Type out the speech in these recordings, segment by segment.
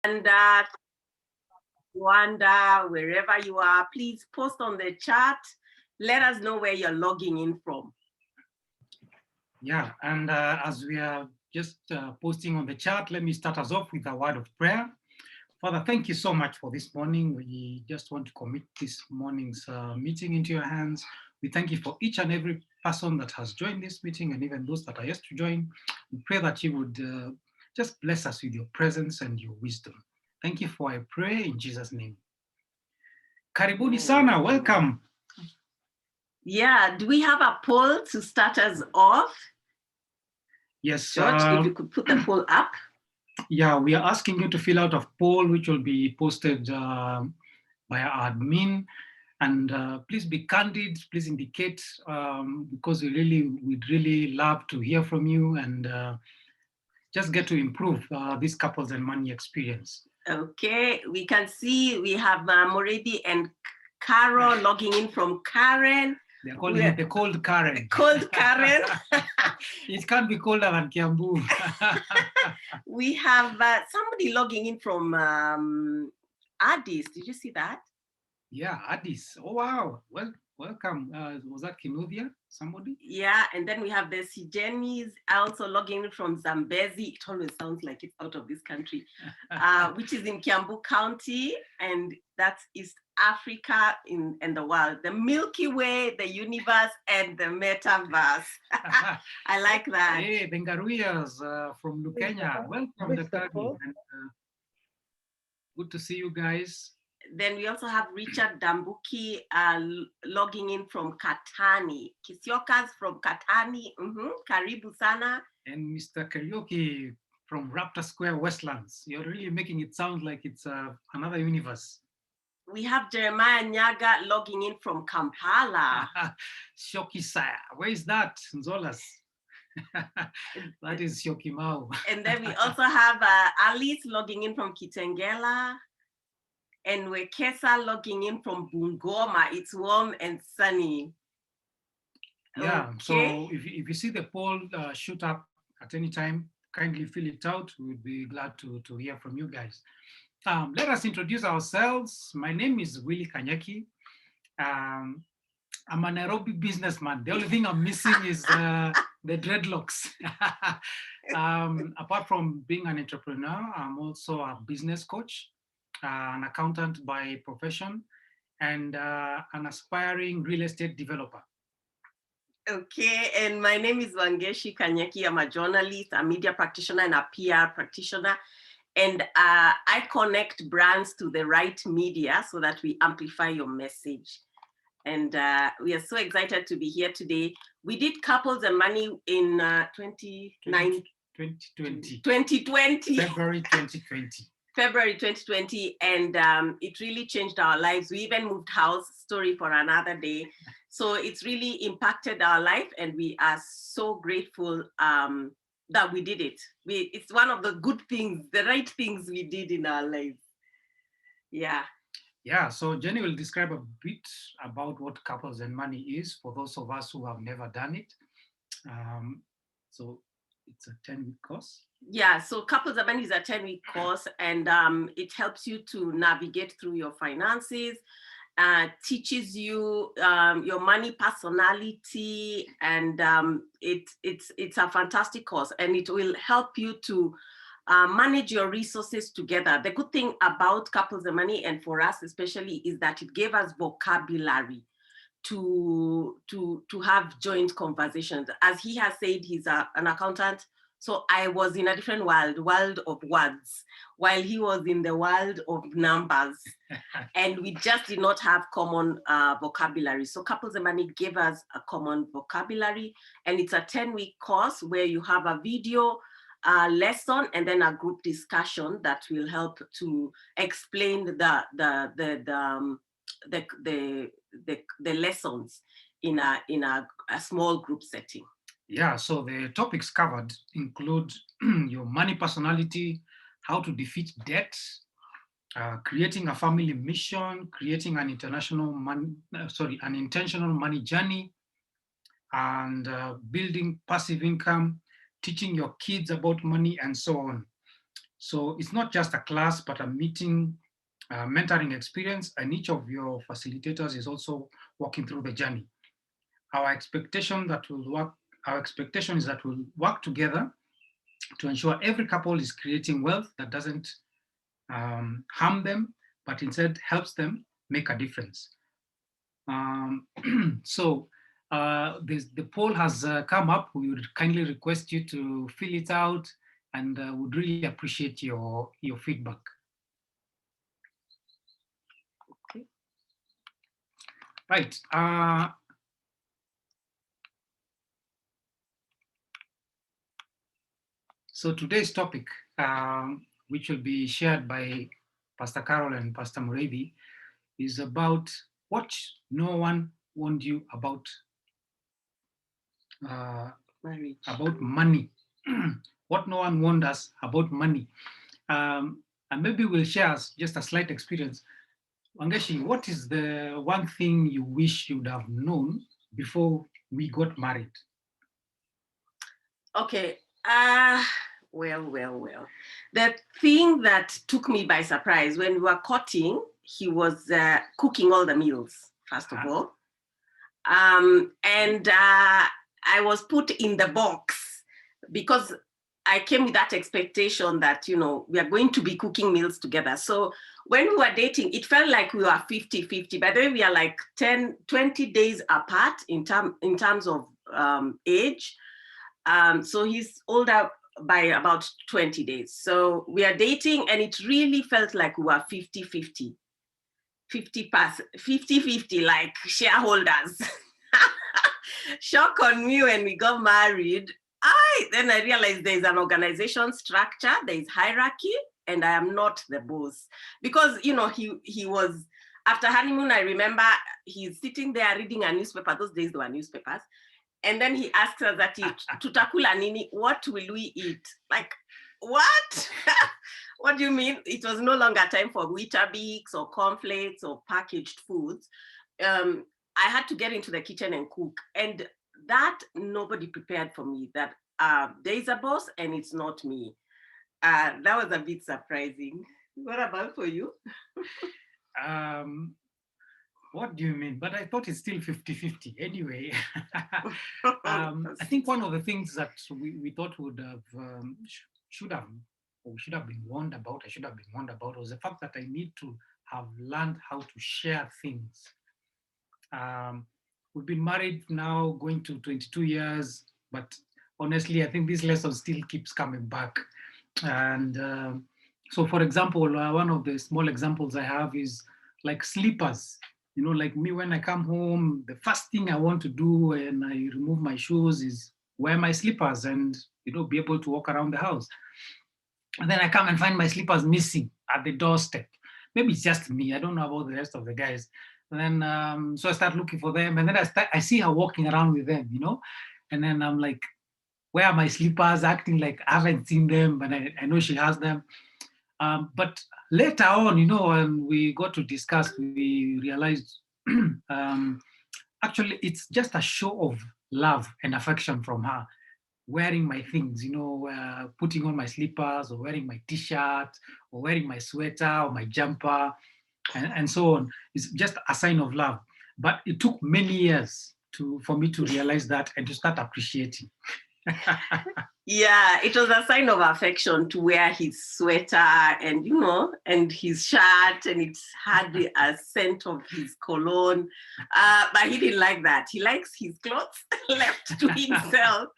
And Rwanda, wherever you are, please post on the chat. Let us know where you're logging in from. Yeah, and as we are just posting on the chat, let me start us off with a word of prayer. Father, thank you so much for this morning. We just want to commit this morning's meeting into your hands. We thank you for each and every person that has joined this meeting and even those that are yet to join. We pray that you would just bless us with your presence and your wisdom. Thank you for I pray in Jesus' name. Karibuni sana, welcome. Yeah, do we have a poll to start us off? Yes. George, if you could put the poll up. Yeah, we are asking you to fill out a poll which will be posted by our admin. And please be candid, please indicate, because we'd really love to hear from you and just get to improve this couples and money experience. Okay, we can see we have Muriithi and Carol logging in from Karen. They're calling it the cold Karen. Cold Karen. It can't be colder than Kiambu. We have somebody logging in from Addis. Did you see that? Yeah, Addis. Oh, wow. Well, welcome. Was that Kinuthia? Somebody? Yeah, and then we have the Sijenis also logging in from Zambezi. It always sounds like it's out of this country, which is in Kiambu County, and that's East Africa and the world. The Milky Way, the universe, and the metaverse. I like that. Hey, the Ngaruyas from Lukenya. Welcome, Daktari. Good to see you guys. Then we also have Richard Dambuki logging in from Katani. Kisiokas from Katani. Karibu sana. And Mr. Karaoke from Raptor Square, Westlands. You're really making it sound like it's another universe. We have Jeremiah Nyaga logging in from Kampala. Shoki Saya. Where is that? Nzolas. That is Shoki Mau. And then we also have Alice logging in from Kitengela. And Wekesa logging in from Bungoma. It's warm and sunny. Yeah, okay. So if you see the poll shoot up at any time, kindly fill it out. We would be glad to hear from you guys. Let us introduce ourselves. My name is Willie Kanyeki. I'm a Nairobi businessman. The only thing I'm missing is the dreadlocks. Apart from being an entrepreneur, I'm also a business coach, an accountant by profession, and an aspiring real estate developer. Okay, and my name is Wangeshi Kanyeki. I'm a journalist, a media practitioner, and a PR practitioner. And I connect brands to the right media so that we amplify your message. And we are so excited to be here today. We did Couples and Money in 2020. February 2020. February 2020, and it really changed our lives. We even moved house, story for another day. So it's really impacted our life, and we are so grateful that we did it. It's one of the good things, the right things we did in our lives. Yeah. Yeah, so Jenny will describe a bit about what Couples and Money is for those of us who have never done it. So it's a 10-week course. Yeah, so Couples and Money is a 10-week course, and it helps you to navigate through your finances, teaches you your money personality, and it's a fantastic course, and it will help you to manage your resources together. The good thing about Couples and Money, and for us especially, is that it gave us vocabulary to have joint conversations. As he has said, he's an accountant. So I was in a different world of words, while he was in the world of numbers. And we just did not have common vocabulary. So Couples and Money gave us a common vocabulary. And it's a 10-week course where you have a video lesson and then a group discussion that will help to explain the lessons in a small group setting. Yeah, so the topics covered include your money personality, how to defeat debt, creating a family mission, creating an intentional money journey, and building passive income, teaching your kids about money, and so on. So it's not just a class, but a meeting, mentoring experience, and each of your facilitators is also walking through the journey. Our expectation that will work, our expectation is that we'll work together to ensure every couple is creating wealth that doesn't harm them, but instead helps them make a difference. So the poll has come up. We would kindly request you to fill it out and would really appreciate your feedback. Okay. Right. So today's topic, which will be shared by Pastor Carol and Pastor Muriithi, is about what no one warned you about money. What no one warned us about money. And maybe we'll share just a slight experience. Wangeshi, what is the one thing you wish you'd have known before we got married? Okay. Well. The thing that took me by surprise when we were courting, he was cooking all the meals, first of all. And I was put in the box because I came with that expectation that, you know, we are going to be cooking meals together. So when we were dating, it felt like we were 50-50. By the way, we are like 20 days apart in terms of age. So he's older by about 20 days. So we are dating and it really felt like we were 50-50. 50-50, like shareholders. Shock on me when we got married. Then I realized there's an organization structure, there's hierarchy, and I am not the boss. Because, you know, he was, after honeymoon, I remember he's sitting there reading a newspaper. Those days there were newspapers. And then he asks us that, tutakula nini, what will we eat? Like, what? What do you mean? It was no longer time for Weetabix or cornflakes or packaged foods. I had to get into the kitchen and cook. And that nobody prepared for me, that there is a boss and it's not me. That was a bit surprising. What about for you? What do you mean? But I thought it's still 50-50 anyway. I think one of the things that we thought would have, should have been warned about, I should have been warned about, was the fact that I need to have learned how to share things. We've been married now going to 22 years, but honestly, I think this lesson still keeps coming back. And so for example, one of the small examples I have is like slippers. You know, like me, when I come home, the first thing I want to do when I remove my shoes is wear my slippers and, you know, be able to walk around the house. And then I come and find my slippers missing at the doorstep. Maybe it's just me. I don't know about the rest of the guys. And then, so I start looking for them. And then I see her walking around with them, you know. And then I'm like, where are my slippers? Acting like I haven't seen them, but I know she has them. But later on, you know, when we got to discuss, we realized actually it's just a show of love and affection from her. Wearing my things, you know, putting on my slippers or wearing my t-shirt or wearing my sweater or my jumper and so on. It's just a sign of love. But it took many years for me to realize that and to start appreciating. Yeah, it was a sign of affection to wear his sweater and, you know, and his shirt, and it had a scent of his cologne. But he didn't like that. He likes his clothes left to himself.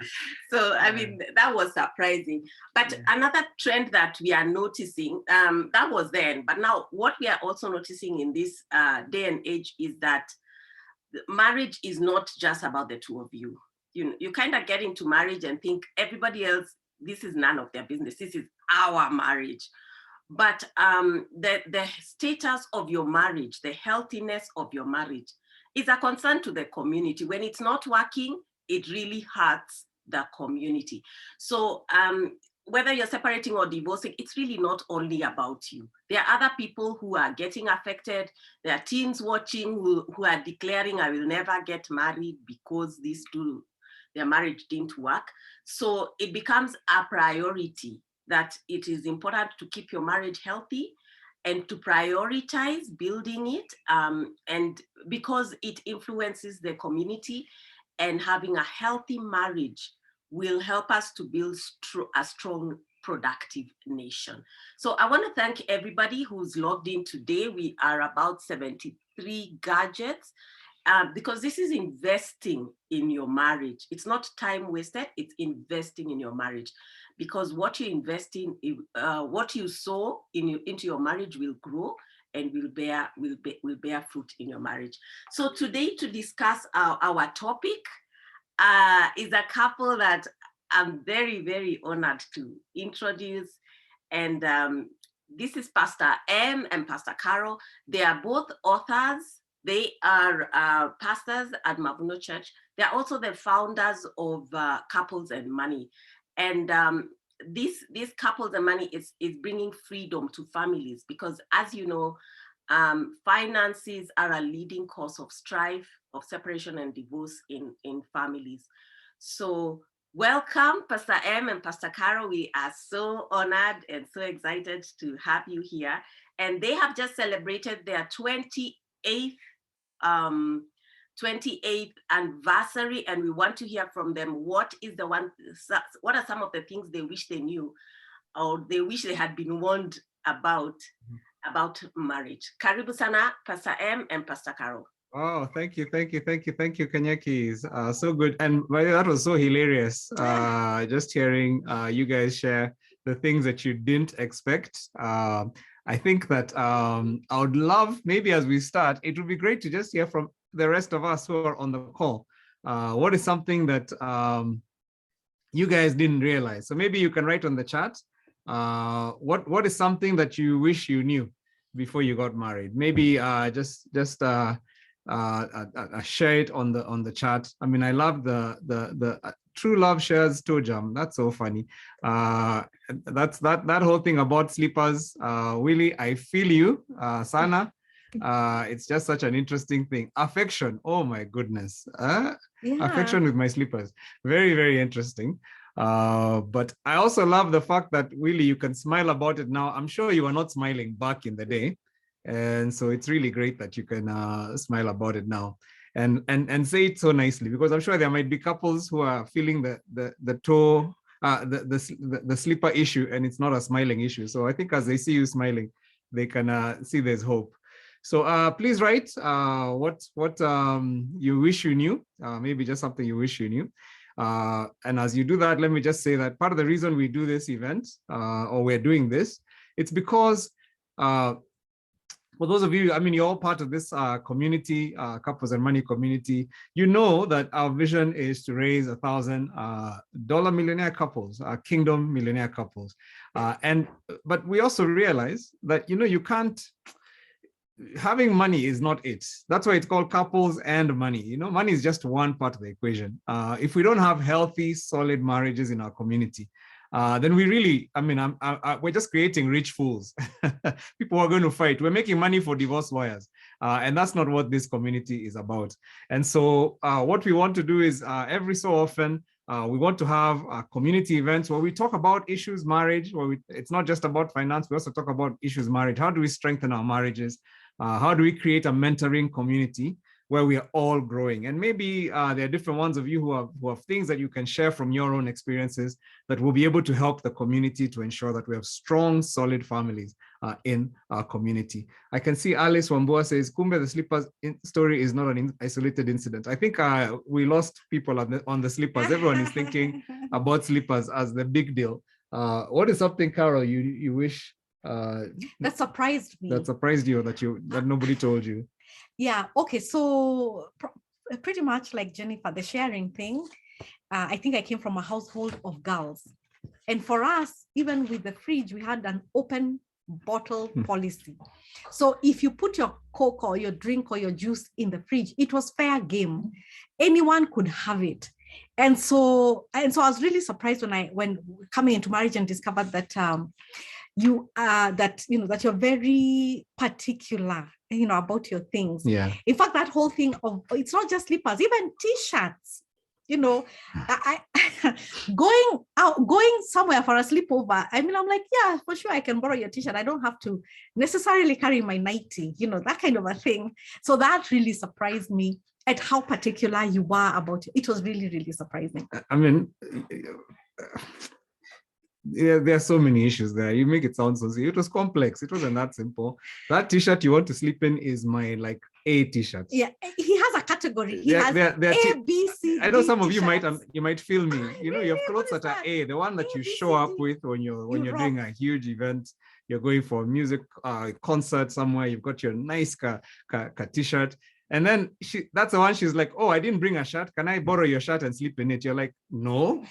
So, I mean, that was surprising. But another trend that we are noticing, that was then, but now what we are also noticing in this day and age is that marriage is not just about the two of you. You kind of get into marriage and think everybody else, this is none of their business. This is our marriage. But the status of your marriage, the healthiness of your marriage is a concern to the community. When it's not working, it really hurts the community. So whether you're separating or divorcing, it's really not only about you. There are other people who are getting affected. There are teens watching who are declaring, I will never get married because these two, their marriage didn't work. So it becomes a priority that it is important to keep your marriage healthy and to prioritize building it, and because it influences the community, and having a healthy marriage will help us to build a strong, productive nation. So I want to thank everybody who's logged in today. We are about 73 gadgets, because this is investing in your marriage. It's not time wasted, it's investing in your marriage. Because what you invest in, what you sow into your marriage will grow and will bear fruit in your marriage. So today, to discuss our topic, is a couple that I'm very, very honored to introduce. And this is Pastor M and Pastor Carol. They are both authors. They are pastors at Mavuno Church. They are also the founders of Couples and Money. And this Couples and Money is bringing freedom to families, because, as you know, finances are a leading cause of strife, of separation and divorce in families. So welcome, Pastor M and Pastor Carol. We are so honored and so excited to have you here. And they have just celebrated their 28th anniversary, and we want to hear from them. What are some of the things they wish they knew, or they wish they had been warned about marriage? Karibu sana, Pastor M and Pastor Carol. Oh, thank you, Kenyakis. So good. And by the way, that was so hilarious. Just hearing you guys share the things that you didn't expect. I think that I would love, maybe as we start, it would be great to just hear from the rest of us who are on the call. What is something that you guys didn't realize? So maybe you can write on the chat. What is something that you wish you knew before you got married? Maybe just share it on the chat. I mean, I love the True Love Shares Tojam. That's so funny. That's that whole thing about slippers. Willie, I feel you. Sana, it's just such an interesting thing. Affection. Oh my goodness. Affection with my slippers. Very, very interesting. But I also love the fact that, Willie, you can smile about it now. I'm sure you were not smiling back in the day. And so it's really great that you can smile about it now and say it so nicely, because I'm sure there might be couples who are feeling the toe, the slipper issue, and it's not a smiling issue. So I think as they see you smiling, they can see there's hope. So please write what you wish you knew, maybe just something you wish you knew. And as you do that, let me just say that part of the reason we do this event, or we're doing this, it's because for those of you, I mean, you're all part of this community, Couples and Money community. You know that our vision is to raise 1,000 dollar millionaire couples, kingdom millionaire couples. But we also realize that, you can't, having money is not it. That's why it's called Couples and Money. Money is just one part of the equation. If we don't have healthy, solid marriages in our community, then we really, we're just creating rich fools. People are going to fight. We're making money for divorce lawyers. And that's not what this community is about. And so what we want to do is every so often, we want to have community events where we talk about issues, marriage, it's not just about finance. We also talk about issues, marriage. How do we strengthen our marriages? How do we create a mentoring community where we are all growing? And maybe there are different ones of you who have things that you can share from your own experiences that will be able to help the community to ensure that we have strong, solid families in our community. I can see Alice Wambua says, Kumbe, the slippers story is not an isolated incident. I think we lost people on the slippers. Everyone is thinking about slippers as the big deal. What is something, Carol, you wish that surprised me? That surprised you, that nobody told you? Yeah, okay, so pretty much like Jennifer, the sharing thing, I think I came from a household of girls. And for us, even with the fridge, we had an open bottle policy. So if you put your Coke or your drink or your juice in the fridge, it was fair game. Anyone could have it. And so I was really surprised when coming into marriage and discovered that that you're very particular, about your things. Yeah. In fact, that whole thing of, it's not just slippers, even t-shirts. you know, going somewhere for a sleepover. I mean, I'm like, yeah, for sure, I can borrow your t-shirt. I don't have to necessarily carry my nightie, you know, that kind of a thing. So that really surprised me at how particular you were about it. It was really, really surprising. I mean, yeah, there are so many issues there. You make it sound so simple. It was complex. It wasn't that simple. That t-shirt you want to sleep in is my like A t-shirt. Yeah, he has a category. He has A, B, C. I know D some of you might feel me. You know, you have Really? clothes What that is are that? A, the one that A, you B, show C, up D. with when you're doing rock. a huge event. You're going for a music concert somewhere. You've got your nice t-shirt. And then that's the one she's like, oh, I didn't bring a shirt. Can I borrow your shirt and sleep in it? You're like, no,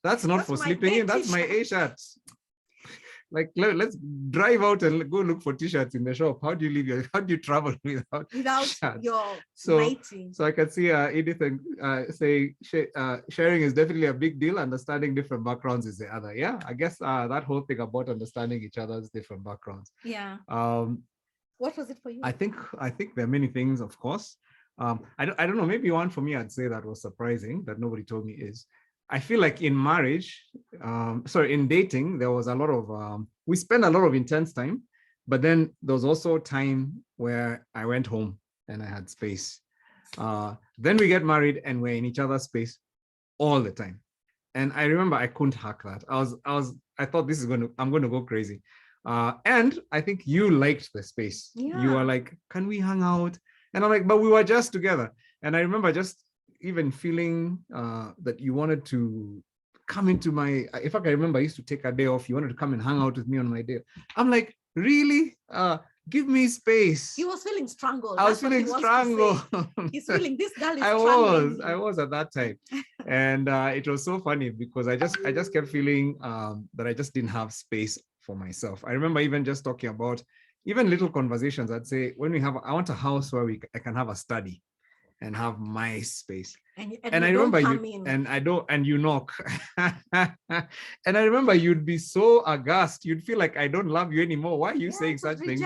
that's not for sleeping in. That's my A shirt. Like, let's drive out and go look for t-shirts in the shop. How do you travel without shirts? Your so nightie? I can see Edith say sharing is definitely a big deal. Understanding different backgrounds is the other. Yeah, I guess that whole thing about understanding each other's different backgrounds. Yeah. What was it for you? I think there are many things, of course. I don't know, maybe one for me I'd say that was surprising that nobody told me is I feel like in marriage, in dating, there was a lot of, we spent a lot of intense time, but then there was also time where I went home and I had space. Then we get married and we're in each other's space all the time. And I remember I couldn't hack that. I thought I'm going to go crazy. And I think you liked the space. Yeah. You were like, can we hang out? And I'm like, but we were just together. And I remember just even feeling that you wanted to come into my, if I can remember, I used to take a day off. You wanted to come and hang out with me on my day. I'm like, really? Give me space. He was feeling strangled. I was feeling strangled. He's feeling this girl is strangling. I was at that time. And it was so funny because I just kept feeling that I just didn't have space for myself. I remember even just talking about even little conversations. I'd say I want a house where I can have a study and have my space. And I remember you knock. And I remember you'd be so aghast. You'd feel like I don't love you anymore. Why are you saying such things?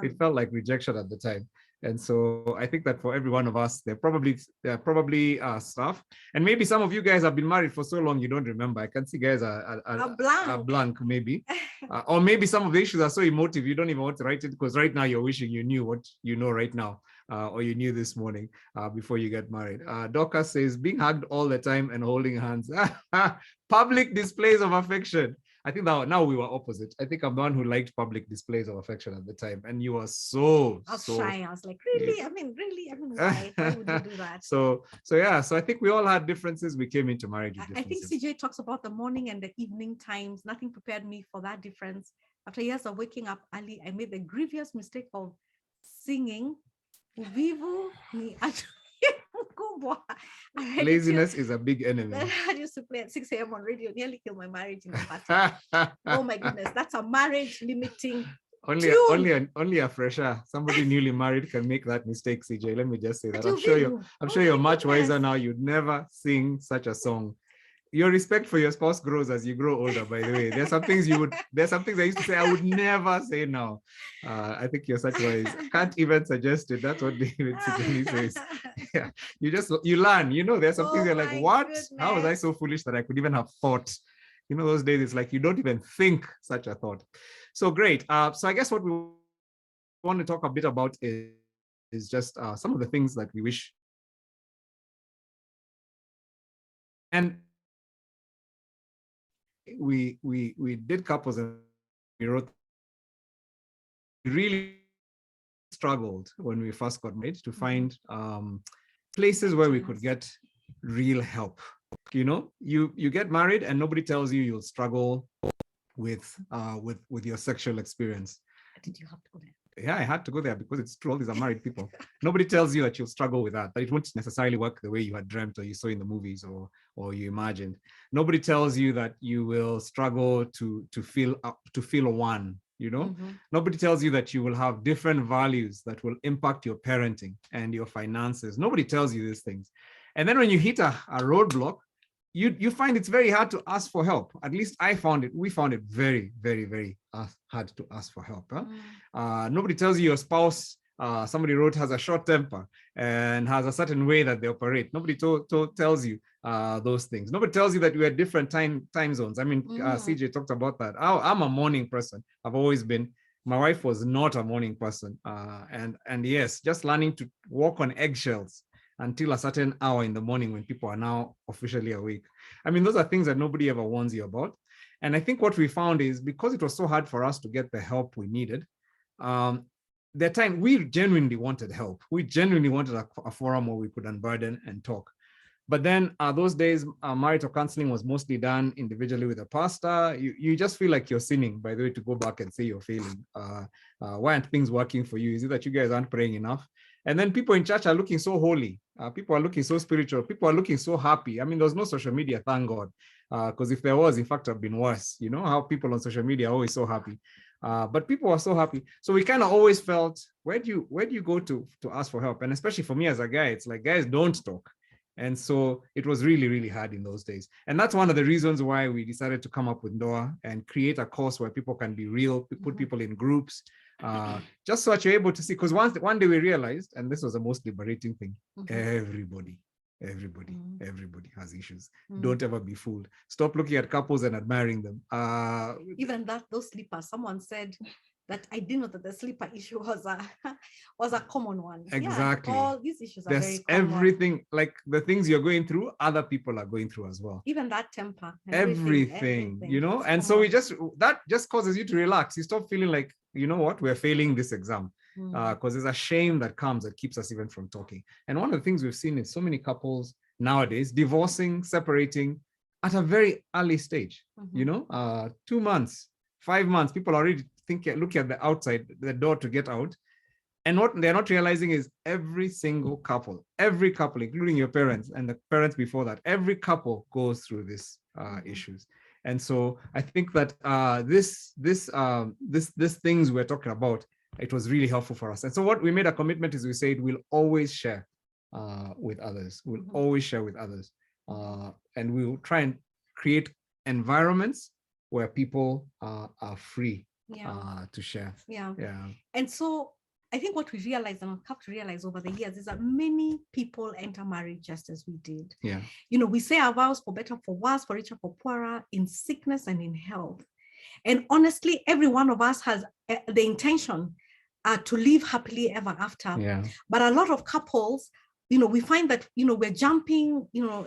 It felt like rejection at the time. And so I think that for every one of us, there are probably stuff. And maybe some of you guys have been married for so long you don't remember. I can see guys are blank maybe. Or maybe some of the issues are so emotive you don't even want to write it because right now you're wishing you knew what you know right now. Or you knew this morning before you get married. Dorcas says, being hugged all the time and holding hands. Public displays of affection. I think that now we were opposite. I think I'm the one who liked public displays of affection at the time. And you were so shy. I was like, really? I mean, why? Why would you do that? So I think we all had differences. We came into marriage with differences. I think CJ talks about the morning and the evening times. Nothing prepared me for that difference. After years of waking up early, I made the grievous mistake of singing Vivu ni mkubwa. Laziness is a big enemy. I used to play at 6 a.m. on radio, nearly killed my marriage in the past. Oh my goodness, that's a marriage limiting. Only a fresher, somebody newly married can make that mistake, CJ. Let me just say that. I'm sure you're much wiser now. You'd never sing such a song. Your respect for your spouse grows as you grow older, by the way. There's some things I used to say I would never say now. I think you're such wise. Can't even suggest it. That's what David says. Yeah, you learn. You know, there's some things you're like, what? Goodness. How was I so foolish that I could even have thought? You know, those days it's like you don't even think such a thought. So great. So I guess what we want to talk a bit about is just some of the things that we wish. And we did couples and we wrote. We really struggled when we first got married to find places where we could get real help. You know, you get married and nobody tells you you'll struggle with your sexual experience. Did you have to go there? Yeah, I had to go there because it's true. All these are married people. Nobody tells you that you'll struggle with that it won't necessarily work the way you had dreamt or you saw in the movies or you imagined. Nobody tells you that you will struggle to feel one. You know, Nobody tells you that you will have different values that will impact your parenting and your finances. Nobody tells you these things. And then when you hit a roadblock, you find it's very hard to ask for help. At least we found it very, very, very hard to ask for help. Huh? Nobody tells you your spouse somebody wrote, has a short temper and has a certain way that they operate. Nobody tells you those things. Nobody tells you that we are different time zones. I mean, CJ talked about that. I'm a morning person. I've always been. My wife was not a morning person. And yes, just learning to walk on eggshells until a certain hour in the morning when people are now officially awake. I mean, those are things that nobody ever warns you about. And I think what we found is, because it was so hard for us to get the help we needed, the time we genuinely wanted help. We genuinely wanted a forum where we could unburden and talk. But then those days, marital counseling was mostly done individually with a pastor. You just feel like you're sinning, by the way, to go back and say you're failing. Why aren't things working for you? Is it that you guys aren't praying enough? And then people in church are looking so holy. People are looking so spiritual. People are looking so happy. I mean, there's no social media, thank God. Because if there was, in fact, it would have been worse. You know how people on social media are always so happy. But people are so happy. So we kind of always felt, where do you go to ask for help? And especially for me as a guy, it's like, guys, don't talk. And so it was really, really hard in those days. And that's one of the reasons why we decided to come up with Ndoa and create a course where people can be real, put people in groups, just so that you're able to see. Because one day we realized, and this was a most liberating thing, everybody has issues. Don't ever be fooled. Stop looking at couples and admiring them. Even those slippers, someone said that I didn't know that the slipper issue was a common one. Exactly. Yeah, all these issues are There's very common. everything, like the things you're going through, other people are going through as well. Even that temper. Everything, you know. And so that just causes you to relax. You stop feeling like, you know what, we're failing this exam. Because there's a shame that comes that keeps us even from talking. And one of the things we've seen is so many couples nowadays divorcing, separating at a very early stage. You know, 2 months, 5 months, people are already looking at the outside, the door to get out. And what they're not realizing is every single couple, including your parents and the parents before that, every couple goes through these issues. And so I think that this things we're talking about, it was really helpful for us. And so what we made a commitment is we said we'll always share with others. We'll always share with others. And we'll try and create environments where people are free to share. Yeah. And so I think what we realized and I've come to realize over the years is that many people enter marriage just as we did. Yeah. You know, we say our vows for better, for worse, for richer, for poorer, in sickness and in health. And honestly, every one of us has the intention to live happily ever after. Yeah. But a lot of couples, you know, we find that, you know, we're jumping, you know,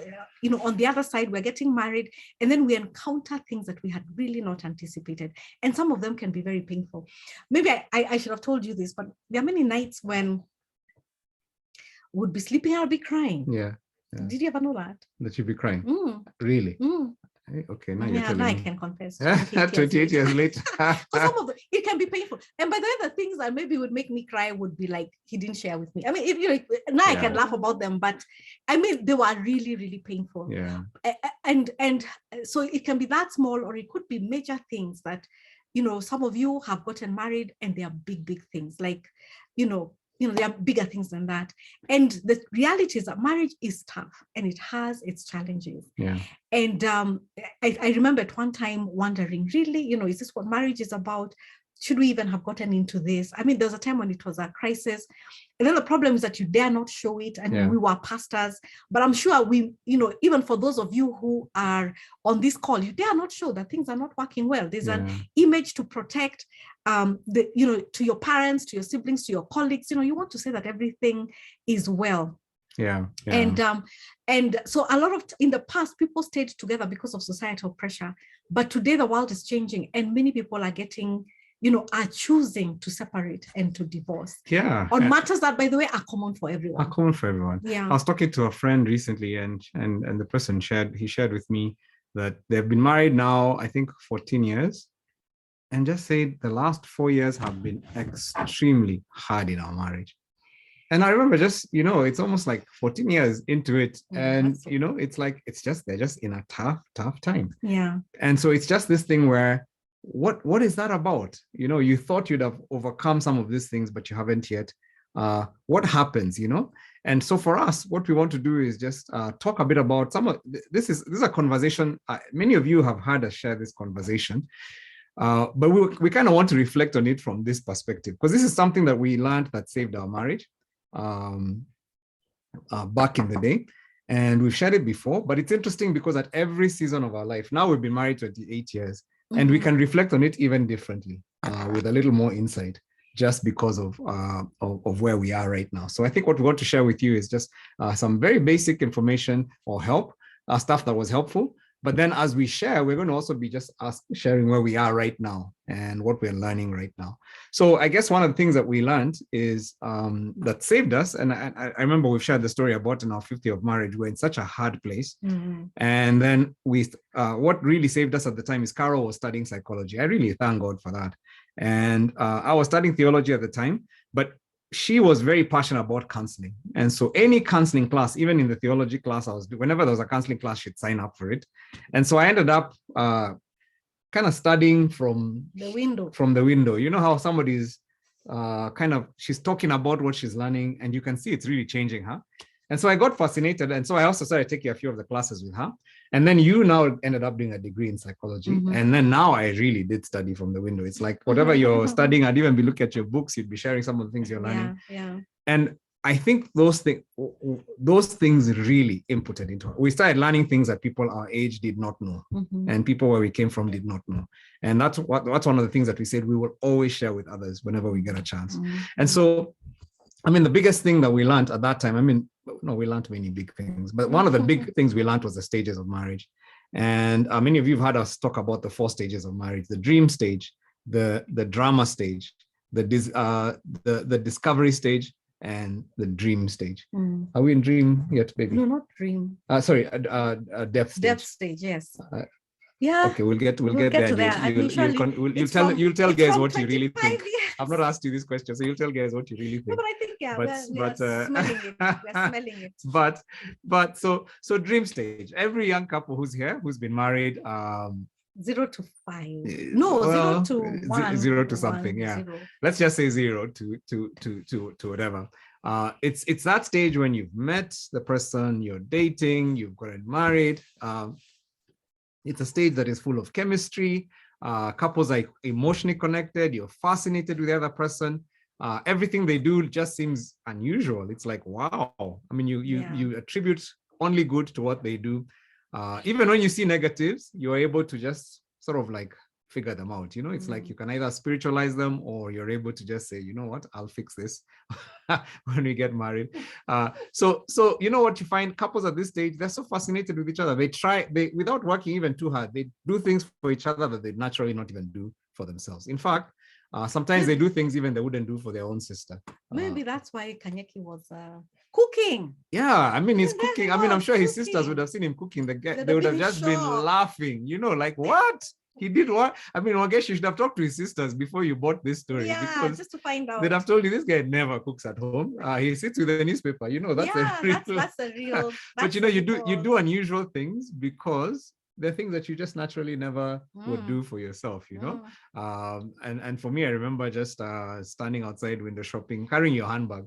on the other side, we're getting married, and then we encounter things that we had really not anticipated. And some of them can be very painful. Maybe I should have told you this, but there are many nights when we'd be sleeping, I'll be crying. Yeah. Did you ever know that? That you'd be crying? Really? Okay, now you're telling me. I me. can confess. 28 years later. Some of it can be painful. And by the way, the things that maybe would make me cry would be like, he didn't share with me. I mean, if you now I can laugh about them, but I mean, they were really, really painful. Yeah. And so it can be that small, or it could be major things that, you know, some of you have gotten married and they are big, big things. Like, you know, there are bigger things than that. And the reality is that marriage is tough and it has its challenges. Yeah. And I remember at one time wondering, really, you know, is this what marriage is about? Should we even have gotten into this? I mean, there was a time when it was a crisis. And then the problem is that you dare not show it. And we were pastors. But I'm sure we, you know, even for those of you who are on this call, you dare not show that things are not working well. There's an image to protect, you know, to your parents, to your siblings, to your colleagues. You know, you want to say that everything is well. Yeah. And so a lot of, in the past, people stayed together because of societal pressure. But today the world is changing and many people are getting, you know, are choosing to separate and to divorce. Yeah. On matters that, by the way, are common for everyone. Yeah. I was talking to a friend recently and the person shared with me that they've been married now, I think 14 years, and just said the last 4 years have been extremely hard in our marriage. And I remember just, you know, it's almost like 14 years into it. And, you know, it's like, they're just in a tough time. Yeah. And so it's just this thing where, what is that about? You know, you thought you'd have overcome some of these things, but you haven't yet. What happens, you know? And so for us, what we want to do is just talk a bit about this is a conversation. Many of you have heard us share this conversation. But we kind of want to reflect on it from this perspective, because this is something that we learned that saved our marriage back in the day. And we've shared it before, but it's interesting because at every season of our life, now we've been married 28 years, and we can reflect on it even differently with a little more insight, just because of where we are right now. So I think what we want to share with you is just some very basic information or help, stuff that was helpful. But then as we share, we're going to also be just sharing where we are right now and what we're learning right now. So I guess one of the things that we learned is that saved us. And I remember we've shared the story about in our 50th year of marriage, we're in such a hard place. And then what really saved us at the time is Carol was studying psychology. I really thank God for that. And I was studying theology at the time, but she was very passionate about counseling. And so any counseling class, even in the theology class I was doing, whenever there was a counseling class, she'd sign up for it. And so I ended up kind of studying from the window. You know how somebody's she's talking about what she's learning, and you can see it's really changing her. And so I got fascinated. And so I also started taking a few of the classes with her. And then you now ended up doing a degree in psychology. And then now I really did study from the window. It's like whatever you're studying, I'd even be looking at your books, you'd be sharing some of the things you're learning. And I think those things really inputted into it. We started learning things that people our age did not know, and people where we came from did not know. And that's one of the things that we said we will always share with others whenever we get a chance. And so, I mean, the biggest thing that we learned at that time, we learned many big things, but one of the big things we learned was the stages of marriage. And many of you have heard us talk about the 4 stages of marriage: the dream stage, the drama stage, the discovery stage, and the dream stage. Are we in dream yet, baby? No, not dream. Sorry, depth stage. Depth stage, yes. Okay, we'll get there. You'll tell guys what you really think. I've not asked you this question, so you'll tell guys what you really think. No, but I think we're smelling it. We're smelling it. But so dream stage. Every young couple who's here, who's been married, 0 to 5. No, well, 0 to 1. 0 to something. Yeah. 0. Let's just say 0 to whatever. It's that stage when you've met the person, you're dating, you've gotten married. It's a stage that is full of chemistry. Couples are emotionally connected. You're fascinated with the other person. Everything they do just seems unusual. It's like, wow. I mean, you attribute only good to what they do. Even when you see negatives, you're able to just sort of like figure them out. You know, it's like you can either spiritualize them, or you're able to just say, you know what, I'll fix this when we get married. So you know what you find, couples at this stage, they're so fascinated with each other. They without working even too hard, they do things for each other that they naturally not even do for themselves. In fact, sometimes they do things even they wouldn't do for their own sister. Maybe that's why Kanyeki was cooking. Yeah, I mean, he's cooking. I mean, I'm sure his sisters would have seen him cooking. They would have just been laughing, you know, like, what? He did what? I mean, I guess you should have talked to his sisters before you bought this story. Yeah, because just to find out. They'd have told you this guy never cooks at home. He sits with a newspaper. You know, that's a real. But you know, you do unusual things because they're things that you just naturally never would do for yourself. You know, and for me, I remember just standing outside window shopping, carrying your handbag.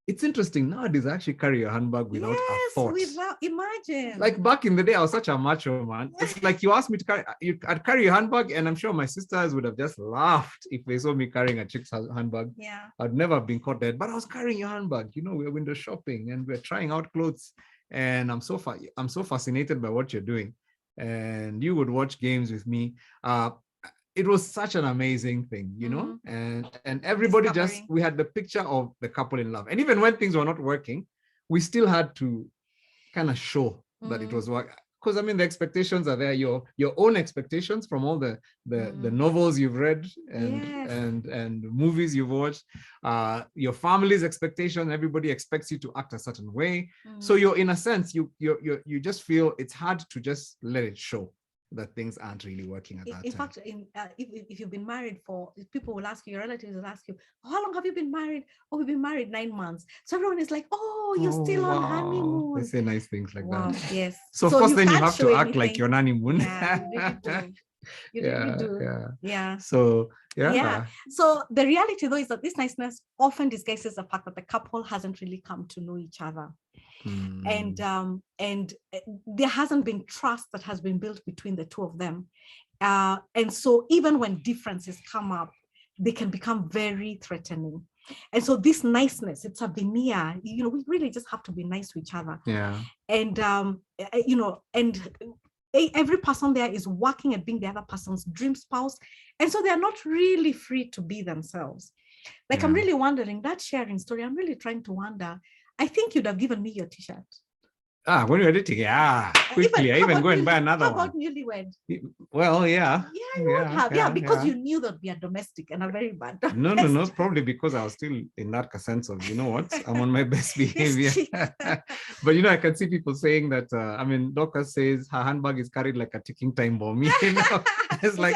It's interesting nowadays. I actually carry a handbag without a thought. Imagine. Like back in the day, I was such a macho man. It's like you asked me to I'd carry a handbag, and I'm sure my sisters would have just laughed if they saw me carrying a chick's handbag. Yeah. I'd never been caught dead, but I was carrying a handbag. You know, we're window shopping and we're trying out clothes, and I'm so fascinated by what you're doing. And you would watch games with me. It was such an amazing thing, you know, and everybody we had the picture of the couple in love. And even when things were not working, we still had to kind of show that it was working. Because I mean, the expectations are there, your own expectations from all the novels you've read and movies you've watched, your family's expectation, everybody expects you to act a certain way. So you're, in a sense, you just feel it's hard to just let it show that things aren't really working at that time. In fact, if you've been married people will ask you, your relatives will ask you, how long have you been married? Oh, we've been married 9 months. So everyone is like, oh, you're still on honeymoon. They say nice things like that. Yes. So of course, then you have to act like you're on honeymoon. Yeah, you really do. Yeah. So So the reality though is that this niceness often disguises the fact that the couple hasn't really come to know each other. And there hasn't been trust that has been built between the two of them. And so even when differences come up, they can become very threatening. And so this niceness, it's a veneer, we really just have to be nice to each other. Yeah. And, and every person there is working at being the other person's dream spouse. And so they're not really free to be themselves. Like, I'm really wondering, that sharing story, I'm really trying to wonder, I think you'd have given me your t-shirt. When you're editing, quickly, I even go and buy another one. How about newlywed? Well, yeah. Yeah, you would have, because you knew there'd be a domestic and a very bad domestic. No, probably because I was still in that sense of, you know what, I'm on my best behavior. But, I can see people saying that, Dorcas says her handbag is carried like a ticking time bomb. It's like,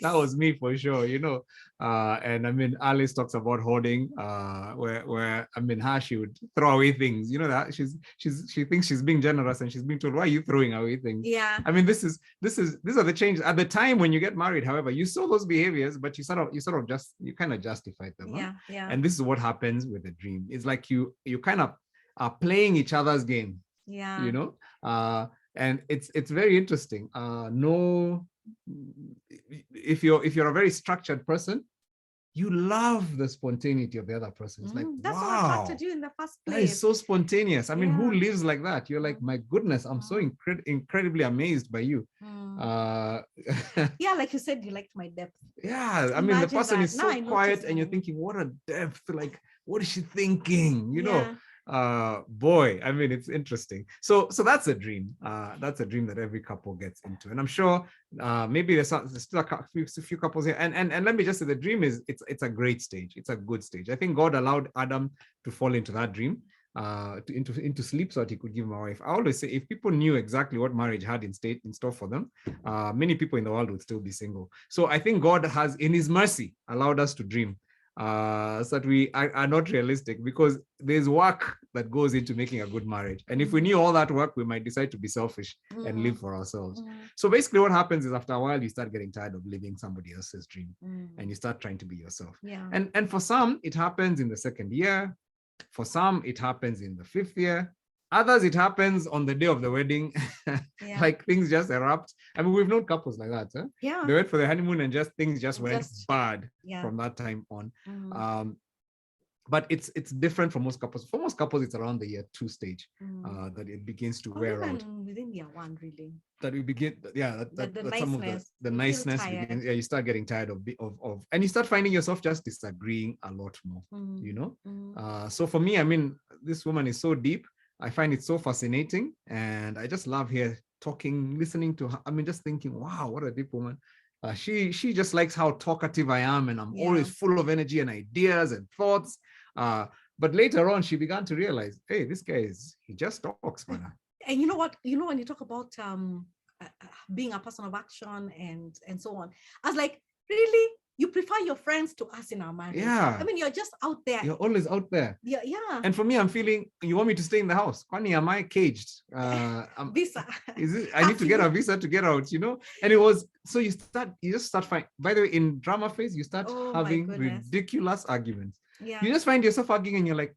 that was me for sure, and Alice talks about hoarding, where she would throw away things, that she thinks she's being generous and she's being told, why are you throwing away things? Yeah. These are the changes at the time when you get married. However, you saw those behaviors, but you kind of justified them. Yeah. Huh? Yeah. And this is what happens with a dream. It's like you kind of are playing each other's game. Yeah. And it's very interesting. If you're a very structured person, you love the spontaneity of the other person. It's like, that's wow, what attracted you in the first place. That is so spontaneous. Who lives like that? You're like, my goodness, I'm so incredibly amazed by you. Yeah, like you said, you liked my depth. Yeah, the person is so quiet and you're thinking, what a depth, like, what is she thinking? Boy, it's interesting. So that's a dream. That's a dream that every couple gets into. And I'm sure maybe there's still a few couples here. And let me just say, the dream it's a great stage. It's a good stage. I think God allowed Adam to fall into that dream, into sleep, so that he could give him a wife. I always say, if people knew exactly what marriage had in store for them, many people in the world would still be single. So I think God has, in his mercy, allowed us to dream, so that we are not realistic, because there's work that goes into making a good marriage. And if we knew all that work, we might decide to be selfish and live for ourselves. So basically what happens is, after a while, you start getting tired of living somebody else's dream, and you start trying to be yourself. And for some, it happens in the second year. For some, it happens in the 5th year. Others, it happens on the day of the wedding. Like, things just erupt. We've known couples like that. Huh? Yeah. They went for the honeymoon and things just went bad from that time on. But it's different for most couples. For most couples, it's around the year 2 stage that it begins to wear out. Within year 1, really. That we begin, that's some of the niceness. You start getting tired of, and you start finding yourself just disagreeing a lot more. So for me, this woman is so deep. I find it so fascinating, and I just love talking, listening to her. Just thinking, wow, what a deep woman. She just likes how talkative I am, and I'm always full of energy and ideas and thoughts. But later on, she began to realize, hey, this guy he just talks, man. And you know what? When you talk about being a person of action and so on, I was like, really? You prefer your friends to us in our marriage? Yeah. You're just out there. You're always out there. Yeah. And for me, I'm feeling, you want me to stay in the house? Kwani, am I caged? Visa. I need to get a visa to get out, And it was, so you just start finding, by the way, in drama phase, you start having ridiculous arguments. Yeah. You just find yourself arguing and you're like,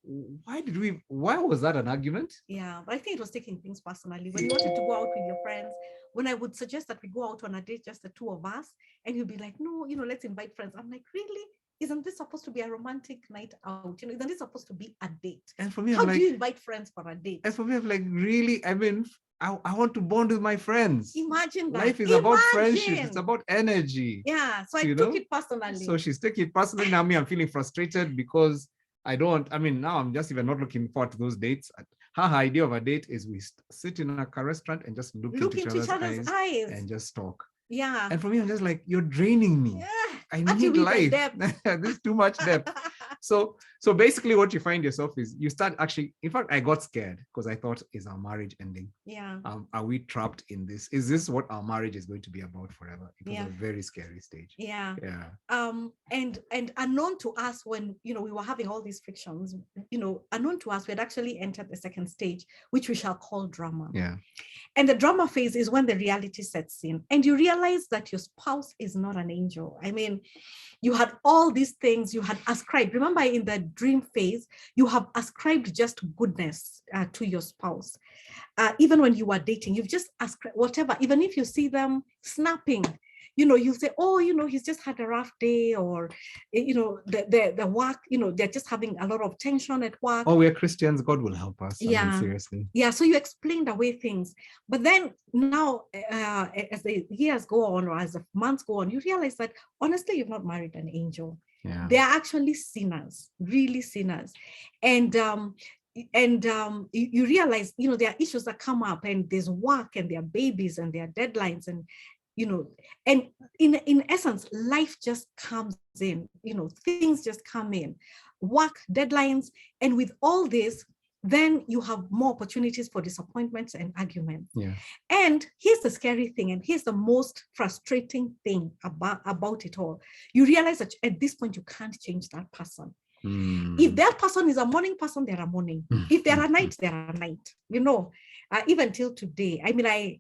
why was that an argument? Yeah, but I think it was taking things personally. When you wanted to go out with your friends, when I would suggest that we go out on a date, just the 2 of us, and you'd be like, no, let's invite friends. I'm like, really? Isn't this supposed to be a romantic night out? Isn't this supposed to be a date? And for me, how do you invite friends for a date? And for me, I'm like, really? I want to bond with my friends. Imagine that. Life is about friendship. It's about energy. Yeah. So I took it personally. So she's taking it personally. Now I'm feeling frustrated because now I'm just even not looking forward to those dates. Her idea of a date is we sit in a restaurant and just look into each other's eyes and just talk. Yeah. And for me, I'm just like, you're draining me. Yeah. I need life. There's too much depth. So basically what you find yourself is you start in fact, I got scared because I thought, is our marriage ending? Yeah. Are we trapped in this? Is this what our marriage is going to be about forever? It was a very scary stage. Yeah. Yeah. And unknown to us, when, we were having all these frictions, unknown to us, we had actually entered the second stage, which we shall call drama. Yeah. And the drama phase is when the reality sets in and you realize that your spouse is not an angel. You had all these things you had ascribed. Remember, in the dream phase, you have ascribed just goodness to your spouse. Even when you were dating, you've just ascribed whatever, even if you see them snapping, you'll say, oh, he's just had a rough day, or, the work, they're just having a lot of tension at work. Oh, we're Christians, God will help us. I mean, seriously. Yeah, so you explained away things. But then now, as the years go on, or as the months go on, you realize that honestly, you've not married an angel. Yeah. They are actually sinners, really sinners. And you realize, there are issues that come up, and there's work, and there are babies, and there are deadlines, and and in essence, life just comes in, things just come in, work, deadlines, and with all this, then you have more opportunities for disappointments and arguments. Yeah. And here's the scary thing, and here's the most frustrating thing about it all. You realize that at this point, you can't change that person. If that person is a morning person, they're a morning. If they're a night, they're a night. Even till today. I mean,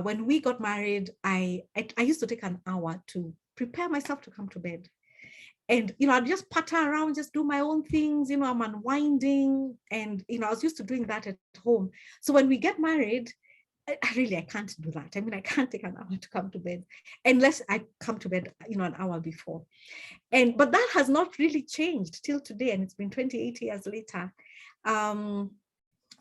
when we got married, I used to take an hour to prepare myself to come to bed. And, I'd just patter around, just do my own things, I'm unwinding. And, I was used to doing that at home. So when we get married, I can't do that. I mean, I can't take an hour to come to bed unless I come to bed, an hour before. But that has not really changed till today. And it's been 28 years later.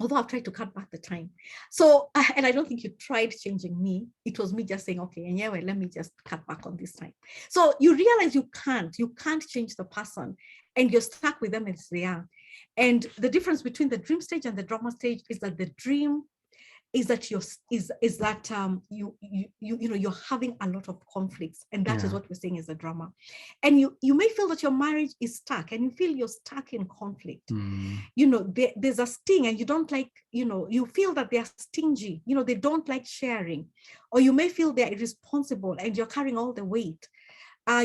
Although I've tried to cut back the time. So, and I don't think you tried changing me. It was me just saying, okay, and yeah, well, let me just cut back on this time. So you realize you can't change the person, and you're stuck with them as they are. And the difference between the dream stage and the drama stage is that the dream is that you're having a lot of conflicts, and that is what we're saying is the drama. And you may feel that your marriage is stuck, and you feel you're stuck in conflict. There's a sting, and you don't like, you feel that they're stingy, they don't like sharing, or you may feel they're irresponsible and you're carrying all the weight.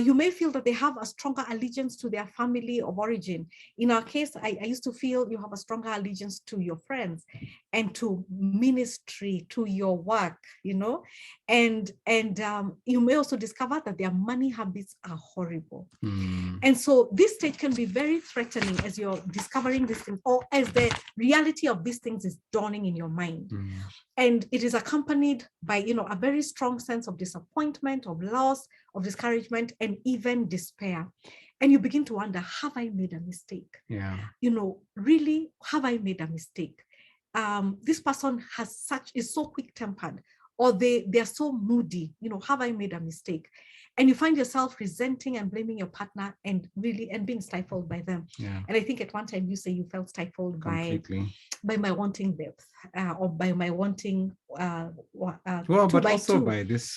You may feel that they have a stronger allegiance to their family of origin. In our case, I used to feel you have a stronger allegiance to your friends and to ministry, to your work, and you may also discover that their money habits are horrible. And so this stage can be very threatening as you're discovering these things, or as the reality of these things is dawning in your mind. And it is accompanied by, a very strong sense of disappointment, of loss, of discouragement, and even despair. And you begin to wonder, have I made a mistake? Yeah. Really, have I made a mistake? This person is so quick-tempered, or they're so moody, have I made a mistake? And you find yourself resenting and blaming your partner, and being stifled by them. Yeah. And I think at one time you say you felt stifled by my wanting depth, or by my wanting but also by this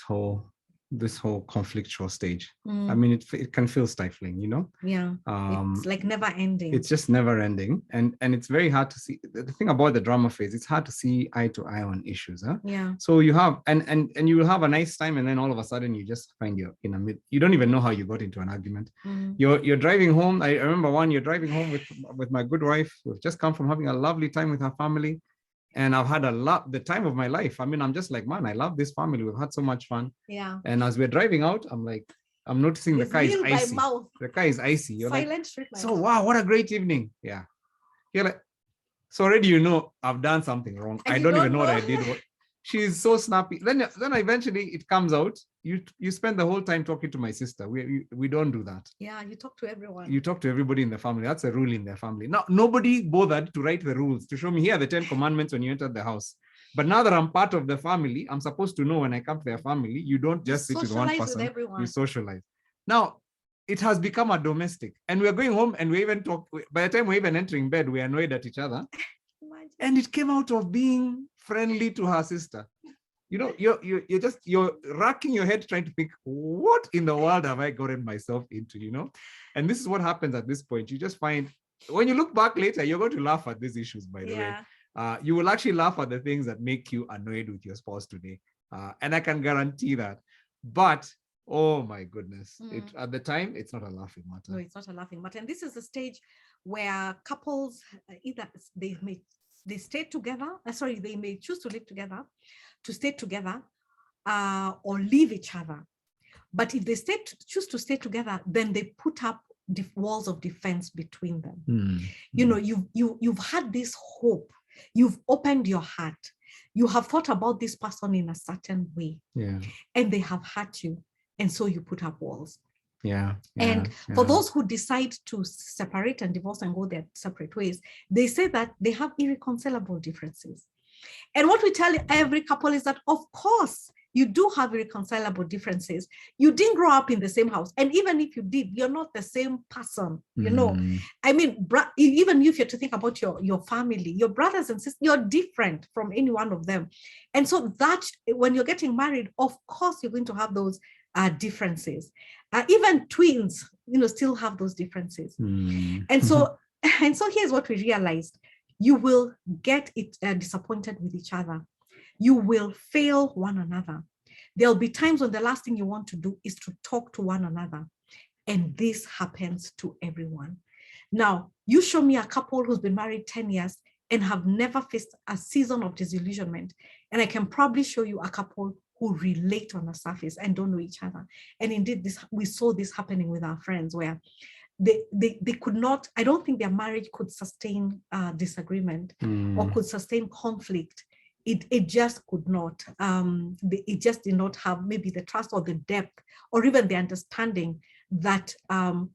whole conflictual stage. I mean, it can feel stifling, Yeah. It's like never ending. It's just never ending. And it's very hard to see. The thing about the drama phase, it's hard to see eye to eye on issues. Yeah. So you have, and you will have a nice time, and then all of a sudden you just find you're in a mid, you don't even know how you got into an argument. You're driving home. I remember you're driving home with my good wife. We've just come from having a lovely time with her family. And I've had the time of my life. I mean, I'm just like, man, I love this family. We've had so much fun. Yeah. And as we're driving out, I'm noticing the car is icy. The car is icy. You're Silent like, street light. so wow, what a great evening. Yeah. You're like, so already I've done something wrong. And I don't even know what I did. She's so snappy. Then eventually it comes out. You spend the whole time talking to my sister. We don't do that. Yeah, you talk to everyone. You talk to everybody in the family. That's a rule in their family. Now, nobody bothered to write the rules to show me here are the 10 commandments when you enter the house. But now that I'm part of the family, I'm supposed to know when I come to their family, you don't just sit with one person. With everyone. You socialize. Now, it has become a domestic. And we're going home and we even talk. By the time we're even entering bed, we're annoyed at each other. And it came out of being friendly to her sister. You're racking your head trying to think, what in the world have I gotten myself into, And this is what happens at this point. You just find, when you look back later, you're going to laugh at these issues, by the way. You will actually laugh at the things that make you annoyed with your spouse today. And I can guarantee that. But, oh my goodness, at the time, it's not a laughing matter. No, it's not a laughing matter. And this is the stage where couples, either they stay together, they may choose to live together, to stay together, or leave each other. But if they choose to stay together, then they put up walls of defense between them. You've had this hope. You've opened your heart. You have thought about this person in a certain way. Yeah. And they have hurt you. And so you put up walls. Yeah. And for those who decide to separate and divorce and go their separate ways, they say that they have irreconcilable differences. And what we tell every couple is that, of course, you do have irreconcilable differences. You didn't grow up in the same house. And even if you did, you're not the same person, you know. I mean, even if you're to think about your family, your brothers and sisters, you're different from any one of them. And so that when you're getting married, of course, you're going to have those differences. Even twins, you know, still have those differences. And so here's what we realized. You will get disappointed with each other. You will fail one another. There'll be times when the last thing you want to do is to talk to one another. And this happens to everyone. Now, you show me a couple who's been married 10 years and have never faced a season of disillusionment. And I can probably show you a couple who relate on the surface and don't know each other. And indeed, we saw this happening with our friends where they could not, I don't think their marriage could sustain disagreement or could sustain conflict. It just could not. It just did not have maybe the trust or the depth or even the understanding that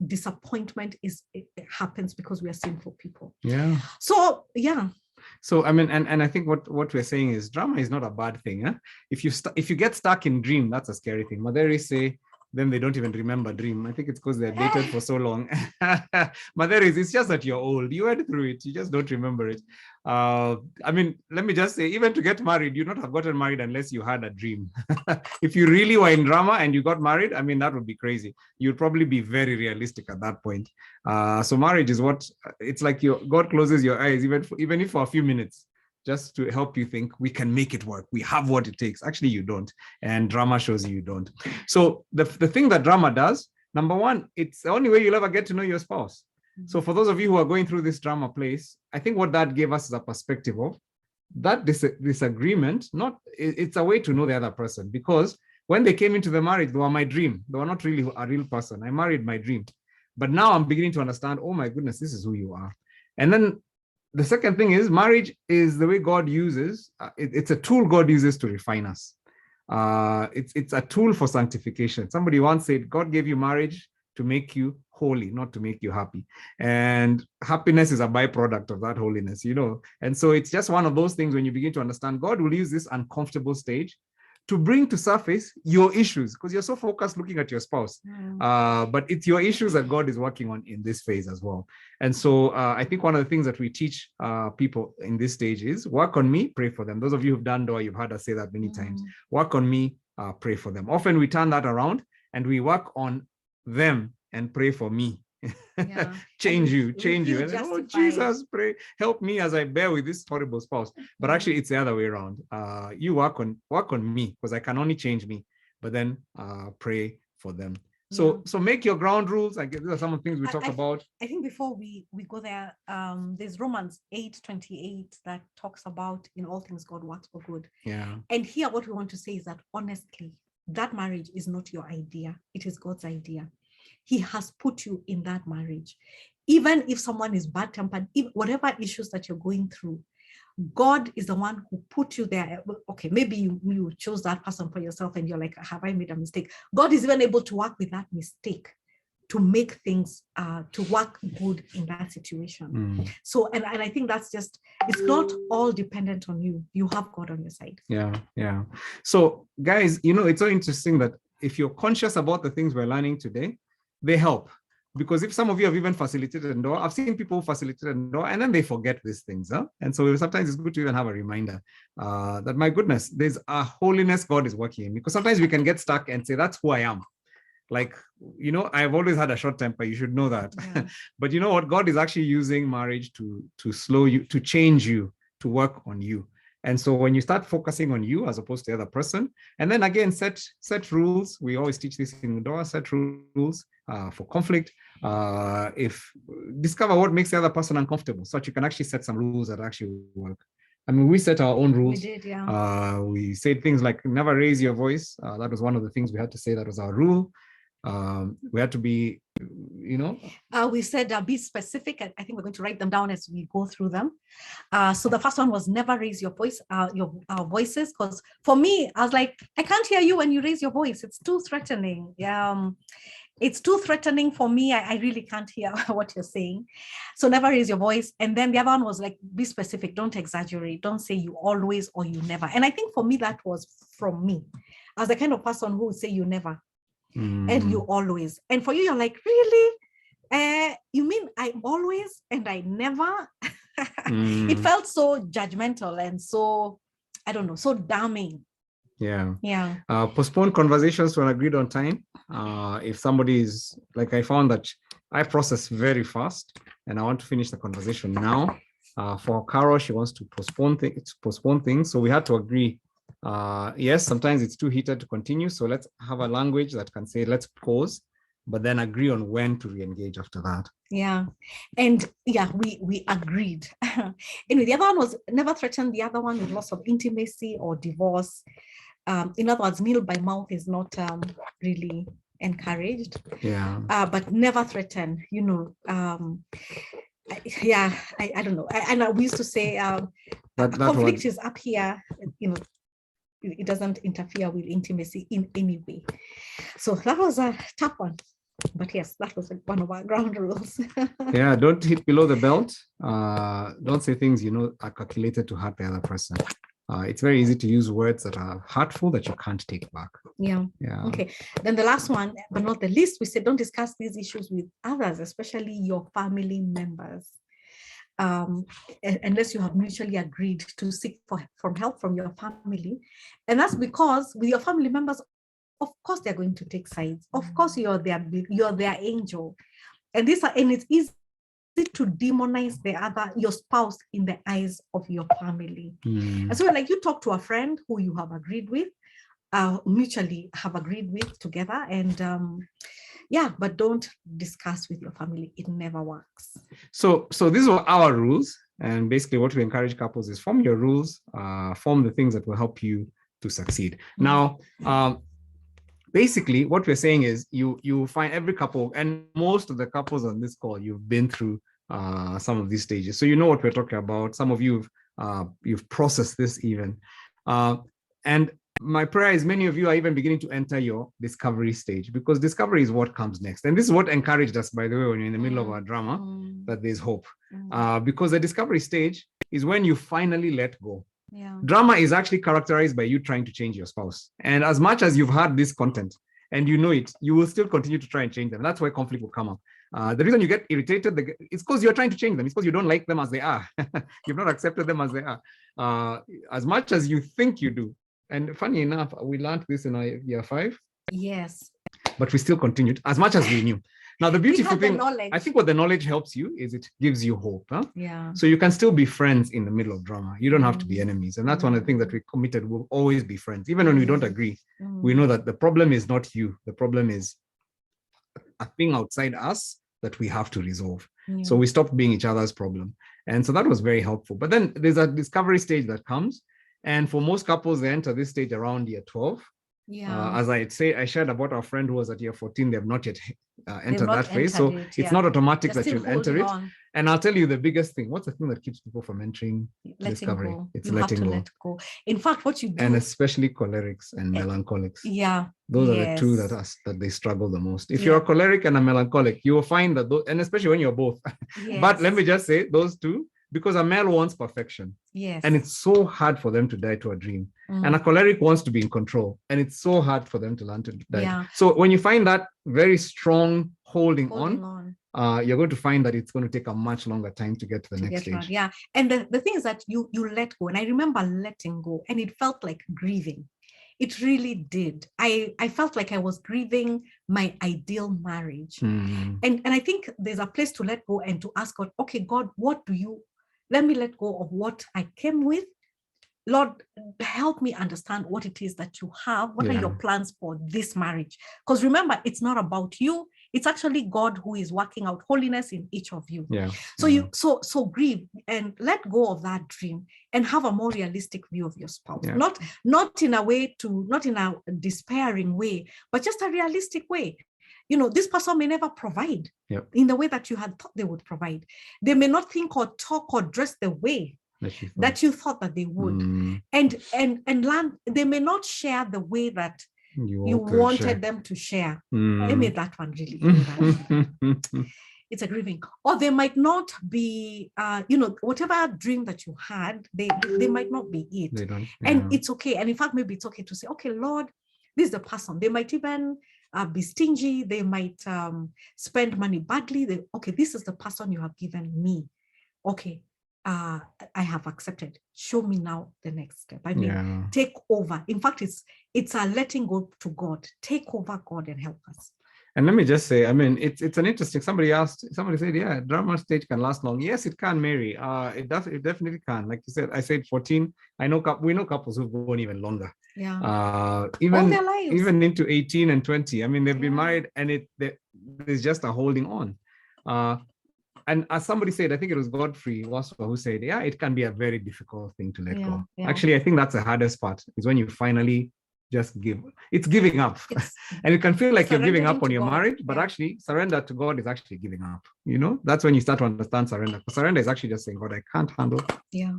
disappointment it happens because we are sinful people. Yeah. So, yeah. So, I mean, and I think what we're saying is drama is not a bad thing. Huh? If you get stuck in dream, that's a scary thing. Madheri say, then they don't even remember dream. I think it's because they're dated for so long. Madheri, it's just that you're old. You went through it. You just don't remember it. I mean, let me just say, even to get married, you'd not have gotten married unless you had a dream. If you really were in drama and you got married, I mean, that would be crazy. You'd probably be very realistic at that point. So marriage is what, it's like God closes your eyes, even if for a few minutes, just to help you think we can make it work. We have what it takes. Actually, you don't. And drama shows you don't. So the thing that drama does, number one, it's the only way you'll ever get to know your spouse. So for those of you who are going through this drama place, I think what that gave us is a perspective of that disagreement. It's a way to know the other person, because when they came into the marriage, they were my dream. They were not really a real person. I married my dream. But now I'm beginning to understand, oh my goodness, this is who you are. And then the second thing is marriage is the way God uses, it's a tool God uses to refine us. It's a tool for sanctification. Somebody once said, God gave you marriage to make you holy, not to make you happy. And happiness is a byproduct of that holiness, you know. And so it's just one of those things when you begin to understand God will use this uncomfortable stage to bring to surface your issues, because you're so focused looking at your spouse. But it's your issues that God is working on in this phase as well. And so I think one of the things that we teach people in this stage is work on me, pray for them. Those of you who've done DOA, you've heard us say that many times. Work on me, pray for them. Often we turn that around and we work on them and pray for me. Yeah. change you. And then, oh, Jesus, pray, help me as I bear with this horrible spouse. But actually, it's the other way around. You work on me, because I can only change me, but then pray for them. So make your ground rules. I guess these are some of the things we talk about. I think before we go there, there's Romans 8:28 that talks about in all things God works for good. Yeah. And here what we want to say is that honestly, that marriage is not your idea. It is God's idea. He has put you in that marriage. Even if someone is bad-tempered, whatever issues that you're going through, God is the one who put you there. Okay, maybe you chose that person for yourself and you're like, have I made a mistake? God is even able to work with that mistake to make things to work good in that situation. So, and I think that's just, it's not all dependent on you. You have God on your side. Yeah. So guys, you know, it's so interesting that if you're conscious about the things we're learning today, they help. Because if some of you have even facilitated DOA, I've seen people who facilitated DOA and then they forget these things. Huh? And so sometimes it's good to even have a reminder that, my goodness, there's a holiness God is working in. Because sometimes we can get stuck and say, that's who I am. Like, you know, I've always had a short temper. You should know that. Yeah. But you know what? God is actually using marriage to slow you, to change you, to work on you. And so when you start focusing on you as opposed to the other person, and then again, set rules. We always teach this in DOA, set rules for conflict. If discover what makes the other person uncomfortable, so that you can actually set some rules that actually work. I mean, we set our own rules. We did, yeah. We said things like never raise your voice. That was one of the things we had to say. That was our rule. We had to be, we said be specific. I think we're going to write them down as we go through them. So the first one was never raise your voice, your voices, because for me, I was like, I can't hear you when you raise your voice. It's too threatening. It's too threatening for me. I really can't hear what you're saying. So never raise your voice. And then the other one was like, be specific. Don't exaggerate. Don't say you always or you never. And I think for me, that was from me. I was the kind of person who would say you never and you always. And for you, you're like, really? You mean I always and I never? It felt so judgmental and so, I don't know, so damning. Yeah. Postpone conversations to an agreed on time. If somebody is like, I found that I process very fast and I want to finish the conversation now. For Carol, she wants to postpone things. So we had to agree. Yes, sometimes it's too heated to continue. So let's have a language that can say, let's pause, but then agree on when to re-engage after that. Yeah. And yeah, we agreed. Anyway, the other one was never threaten the other one with loss of intimacy or divorce. In other words, meal by mouth is not really encouraged. Yeah. But never threaten, I don't know. And we used to say that conflict is up here, it doesn't interfere with intimacy in any way. So that was a tough one. But yes, that was one of our ground rules. Yeah, don't hit below the belt. Don't say things are calculated to hurt the other person. It's very easy to use words that are hurtful that you can't take back. Yeah. Okay. Then the last one, but not the least, we said don't discuss these issues with others, especially your family members, unless you have mutually agreed to seek for help from your family. And that's because with your family members, of course, they're going to take sides. Of course, you're their angel. And it's easy to demonize your spouse in the eyes of your family. And so like you talk to a friend who you have agreed with, mutually have agreed with together, and but don't discuss with your family. It never works. So these were our rules, and basically what we encourage couples is form your rules, form the things that will help you to succeed. Now, basically what we're saying is you find every couple, and most of the couples on this call, you've been through some of these stages, so you know what we're talking about. Some of you you've processed this even, and my prayer is many of you are even beginning to enter your discovery stage, because discovery is what comes next. And this is what encouraged us, by the way, when you're in the middle of our drama, that there's hope, because the discovery stage is when you finally let go. Drama is actually characterized by you trying to change your spouse. And as much as you've had this content and you know it, you will still continue to try and change them. That's why conflict will come up. The reason you get irritated, it's because you're trying to change them. It's because you don't like them as they are. You've not accepted them as they are. As much as you think you do. And funny enough, we learned this in our year 5. Yes. But we still continued as much as we knew. Now, the beautiful thing, I think what the knowledge helps you is it gives you hope. Yeah. So you can still be friends in the middle of drama. You don't have to be enemies. And that's one of the things that we committed. We'll always be friends. Even when we don't agree, we know that the problem is not you. The problem is a thing outside us that we have to resolve. So we stopped being each other's problem. And so that was very helpful. But then there's a discovery stage that comes. And for most couples, they enter this stage around year 12. As I shared about our friend who was at year 14, they have not yet entered that phase. So it's not automatic that you'll enter it. And I'll tell you the biggest thing. What's the thing that keeps people from entering discovery? Go. It's you letting have to go. Let go. In fact, what you do, and especially cholerics and melancholics. Those are the two that they struggle the most. If you're a choleric and a melancholic, you will find that those, and especially when you're both. But let me just say those two, because a male wants perfection. And it's so hard for them to die to a dream. And a choleric wants to be in control. And it's so hard for them to learn to die. So when you find that very strong holding on, you're going to find that it's going to take a much longer time to get to the next stage. And the thing is that you let go. And I remember letting go, and it felt like grieving. It really did. I felt like I was grieving my ideal marriage. And I think there's a place to let go and to ask God, okay, God, let me let go of what I came with. Lord, help me understand what it is that you have. What are your plans for this marriage? Because remember, it's not about you. It's actually God who is working out holiness in each of you. So grieve and let go of that dream and have a more realistic view of your spouse. Not in a despairing way, but just a realistic way. this person may never provide Yep. in the way that you had thought they would provide. They may not think or talk or dress the way that you thought that they would. And learn, they may not share the way that you wanted them to share. I made that one really feel it's a grieving. Or they might not be, whatever dream that you had, they might not be it. They don't, and it's okay. And in fact, maybe it's okay to say, okay, Lord, this is the person. They might even be stingy. They might spend money badly. Okay, this is the person you have given me. Okay, I have accepted. Show me now the next step. I mean, take over. In fact, it's a letting go to God. Take over, God, and help us. And let me just say, I mean, it's an interesting, somebody said, yeah, drama stage can last long. Yes, it can, Mary. It definitely can. Like you said, I said 14. We know couples who've gone even longer. Yeah. Even all their lives. Even into 18 and 20. I mean, they've been married and there's just a holding on. And as somebody said, I think it was Godfrey who said, yeah, it can be a very difficult thing to let go. Yeah. Actually, I think that's the hardest part, is when you finally just give. It's giving up. And it can feel like you're giving up on your marriage, but actually surrender to God is actually giving up. That's when you start to understand surrender. Surrender is actually just saying, God, I can't handle. Yeah.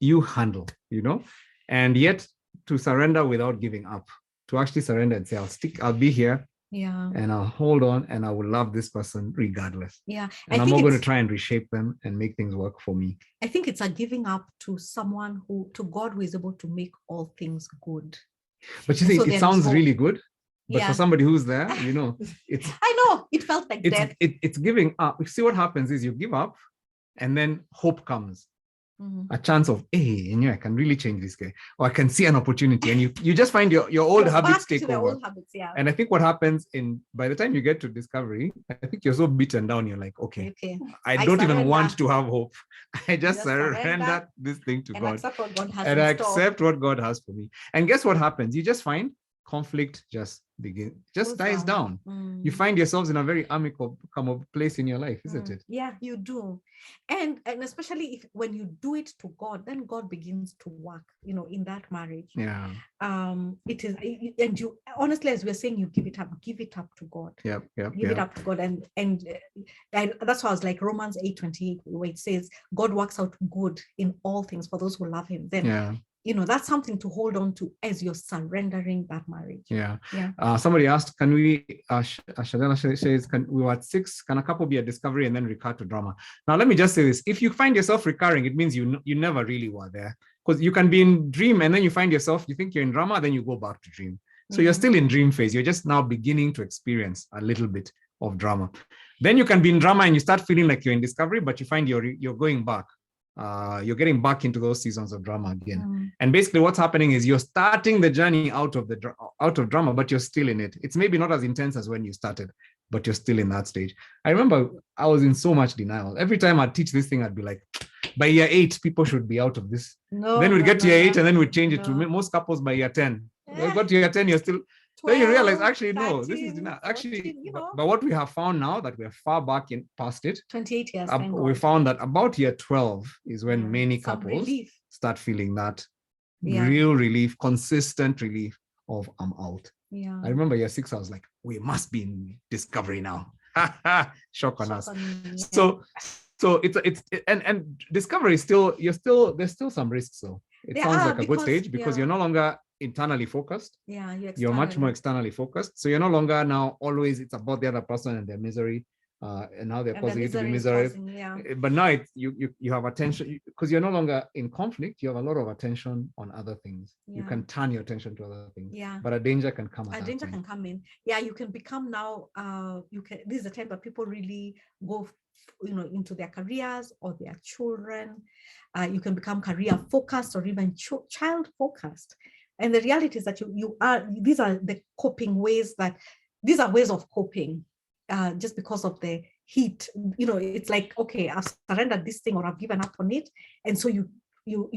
You handle, and yet to surrender without giving up, to actually surrender and say, I'll be here. Yeah. And I'll hold on and I will love this person regardless. Yeah. And I'm not going to try and reshape them and make things work for me. I think it's a giving up to to God who is able to make all things good. But you see, it sounds really good. But for somebody who's there, it's I know it felt like death. It's giving up. You see, what happens is you give up and then hope comes. A chance of, hey, I can really change this guy, or I can see an opportunity, and you just find your old habits take over. And I think what happens by the time you get to discovery, I think you're so beaten down, you're like, okay. I don't even want to have hope. I just surrender this thing to God, and I accept what God has for me. And guess what happens? You just find conflict just dies down. You find yourselves in a very amicable place in your life, isn't it? Yeah, you do. And especially when you do it to God, then God begins to work, in that marriage. Yeah. It is, and you honestly, as we're saying, you give it up to God. Give it up to God. And that's why I was like Romans 8:28, where it says God works out good in all things for those who love him. Then that's something to hold on to as you're surrendering that marriage. Somebody asked, can we Shadela says, we were at 6, can a couple be a discovery and then recur to drama? Now let me just say this: if you find yourself recurring, it means you never really were there, because you can be in dream and then you find yourself, you think you're in drama, then you go back to dream. So you're still in dream phase, you're just now beginning to experience a little bit of drama. Then you can be in drama and you start feeling like you're in discovery, but you find you're going back. You're getting back into those seasons of drama again. And basically what's happening is you're starting the journey out of drama, but you're still in it. It's maybe not as intense as when you started, but you're still in that stage. I remember I was in so much denial. Every time I'd teach this thing, I'd be like, by year 8, people should be out of this. Then we'd get to year 8 and then we'd change it to most couples by year 10. When you got to year 10, you're still 12, then you realize, actually, 13, no, this is not actually, but what we have found now that we're far back past it, 28 years, we found that about year 12 is when many couples start feeling that real relief, consistent relief of I'm out. I remember year 6, I was like, we must be in discovery now. Shock on us. So it's and discovery is there's still some risks though. It sounds like a good stage because you're no longer internally focused. You're much more externally focused. So you're no longer now always it's about the other person and their misery and how they're causing you to be miserable. But now you have attention because you're no longer in conflict. You have a lot of attention on other things. You can turn your attention to other things. But a danger can come. A danger can come in. You can become now. This is the time that people really go, into their careers or their children. You can become career focused or even child focused. And the reality is that these are the coping ways these are ways of coping just because of the heat. It's like, okay, I've surrendered this thing or I've given up on it. And so you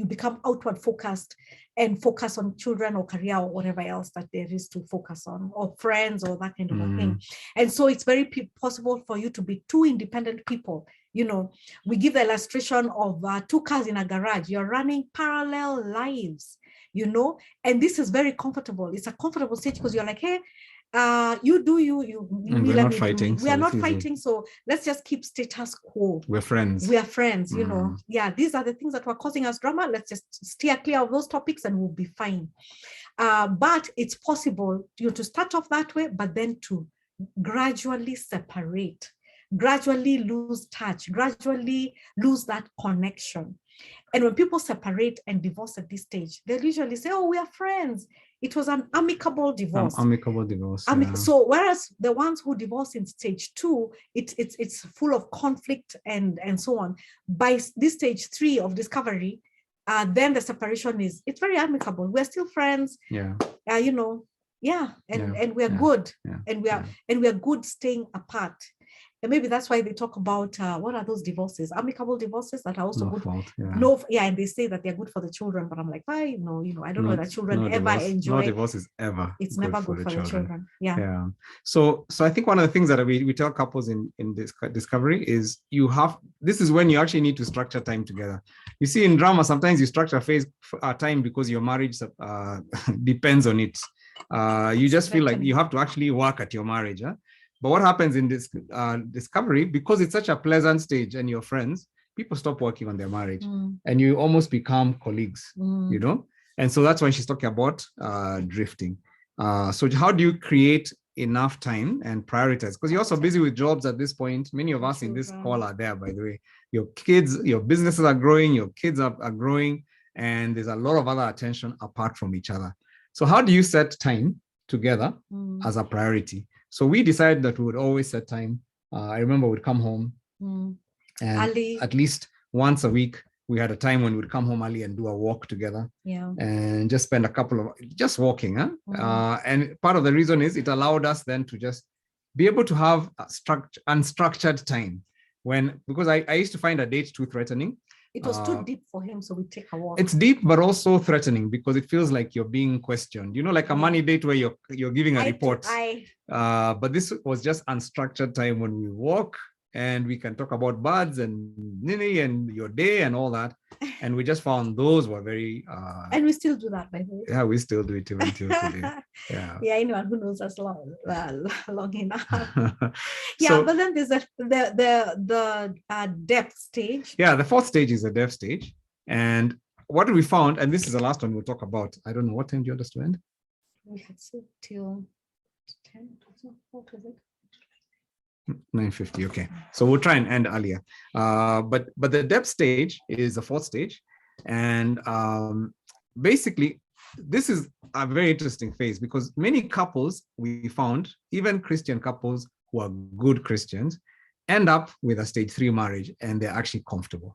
become outward focused and focus on children or career or whatever else that there is to focus on, or friends or that kind of a thing. And so it's very possible for you to be two independent people. We give the illustration of 2 cars in a garage. You're running parallel lives, and this is very comfortable. It's a comfortable stage because you're like, hey, You do you. And we're let not me do fighting, me. We so are not it's easy. fighting, so let's just keep status quo. We're friends. We are friends, you know. Mm. Yeah, these are the things that were causing us drama. Let's just steer clear of those topics and we'll be fine. But it's possible to start off that way, but then to gradually separate, gradually lose touch, gradually lose that connection. And when people separate and divorce at this stage, they'll usually say, oh, we are friends. It was an amicable divorce. Amicable divorce. So whereas the ones who divorce in stage 2, it's full of conflict and so on. By this stage 3 of discovery, then the separation it's very amicable. We're still friends. Yeah. And we're good. Yeah. And we are good staying apart. And maybe that's why they talk about what are those divorces, amicable divorces that are also No good. fault. And they say that they're good for the children, but I'm like, why? No, I don't know that children ever enjoy. No divorce is ever. It's never good for the children. Yeah. Yeah. So I think one of the things that we tell couples in this discovery is this is when you actually need to structure time together. You see, in drama, sometimes you structure time because your marriage depends on it. You just feel like you have to actually work at your marriage. Huh? But what happens in this discovery, because it's such a pleasant stage and you're friends, people stop working on their marriage and you almost become colleagues, And so that's when she's talking about drifting. So how do you create enough time and prioritize? Because you're also busy with jobs at this point. Many of us in this call are there, by the way. Your kids, your businesses are growing, your kids are growing, and there's a lot of other attention apart from each other. So how do you set time together as a priority? So we decided that we would always set time. I remember we'd come home and early. At least once a week, we had a time when we'd come home early and do a walk together and just spend a couple of, just walking. And part of the reason is it allowed us then to just be able to have a unstructured time because I used to find a date too threatening. It was too deep for him, so we take a walk. It's deep, but also threatening because it feels like you're being questioned. Like a money date where you're giving a report. But this was just unstructured time when we walk and we can talk about birds and Nini and your day and all that. And we just found those were very... and we still do that, by the way. Yeah, we still do it even till today. Yeah. Yeah, anyone who knows us long enough. But then there's the depth stage. Yeah, the 4th stage is the depth stage. And what we found, and this is the last one we'll talk about. I don't know, what time do you want us to end? We had said till 10, what was it? 9:50. Okay, so we'll try and end earlier. But the depth stage is the 4th stage, and basically this is a very interesting phase because many couples we found, even Christian couples who are good Christians, end up with a stage 3 marriage and they're actually comfortable.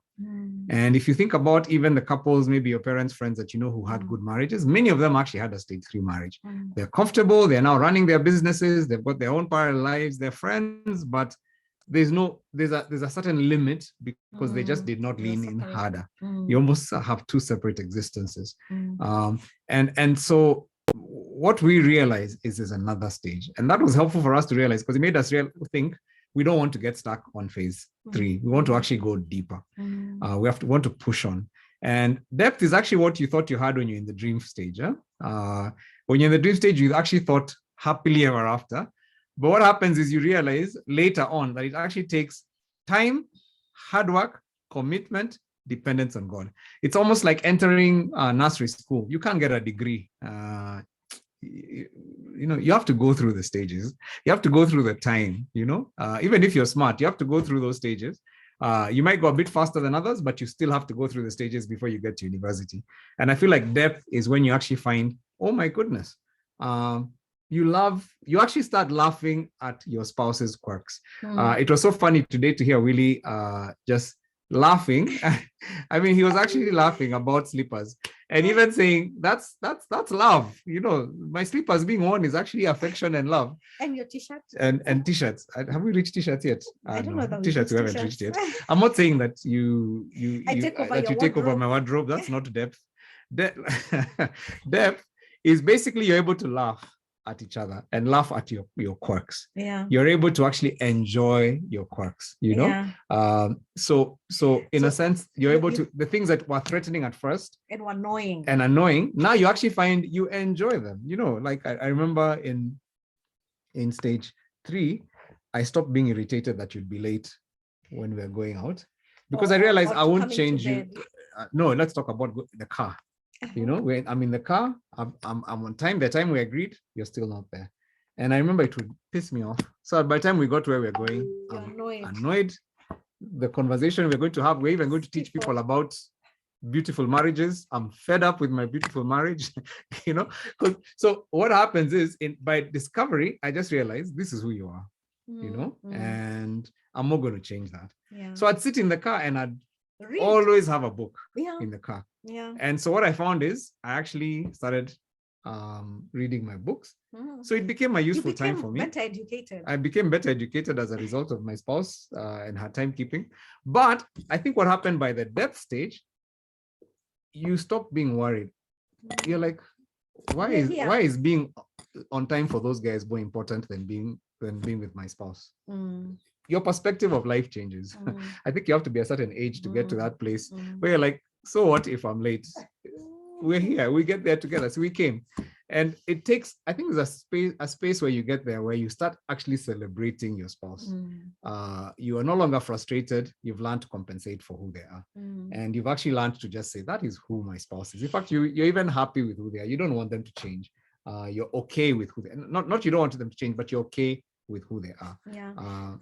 And if you think about even the couples, maybe your parents, friends that who had good marriages, many of them actually had a stage 3 marriage. They're comfortable, they're now running their businesses, they've got their own parallel lives, they're friends, but there's a certain limit because they just did not lean in harder. You almost have 2 separate existences. And so what we realize is there's another stage, and that was helpful for us to realize because it made us think we don't want to get stuck on phase 3. We want to actually go deeper. We want to push on. And depth is actually what you thought you had when you're in the dream stage. When you're in the dream stage, you actually thought happily ever after. But what happens is you realize later on that it actually takes time, hard work, commitment, dependence on God. It's almost like entering nursery school. You can't get a degree. You have to go through the stages. You have to go through the time, even if you're smart, you have to go through those stages. You might go a bit faster than others, but you still have to go through the stages before you get to university. And I feel like depth is when you actually find, oh my goodness, you actually start laughing at your spouse's quirks. It was so funny today to hear Willie just laughing. I mean, he was actually laughing about slippers and even saying that's love. My slippers being worn is actually affection and love. And your t-shirts. And t-shirts. Have we reached t-shirts yet? I don't know that t-shirts we haven't reached yet. I'm not saying that you take over my wardrobe. That's not depth. Depth is basically you're able to laugh at each other and laugh at your quirks. Yeah. You're able to actually enjoy your quirks, So in a sense, you're able to, the things that were threatening at first and were annoying, now you actually find you enjoy them. Like I remember in stage 3, I stopped being irritated that you'd be late when we're going out, because I realized I won't change you. No, let's talk about the car. You know, when I'm in the car, I'm on time. The time we agreed, you're still not there. And I remember it would piss me off. So by the time we got to where we're going, I'm annoyed. The conversation we're going to have, we're even going to teach people about beautiful marriages. I'm fed up with my beautiful marriage, you know. So what happens is, by discovery, I just realized this is who you are, you know, and I'm not going to change that. Yeah. So I'd sit in the car and I'd always have a book in the car. Yeah. And so what I found is I actually started reading my books. So it became a useful time for me. Better educated. I became better educated as a result of my spouse and her timekeeping. But I think what happened by the depth stage, you stop being worried. You're like, why is being on time for those guys more important than being with my spouse? Your perspective of life changes. I think you have to be a certain age to get to that place where you're like, so what if I'm late? We're here, we get there together. So we came. And it takes, I think there's a space where you get there where you start actually celebrating your spouse. You are no longer frustrated. You've learned to compensate for who they are. And you've actually learned to just say, that is who my spouse is. In fact, you're even happy with who they are. You don't want them to change. You're okay with who they are. Not you don't want them to change, but you're okay with who they are.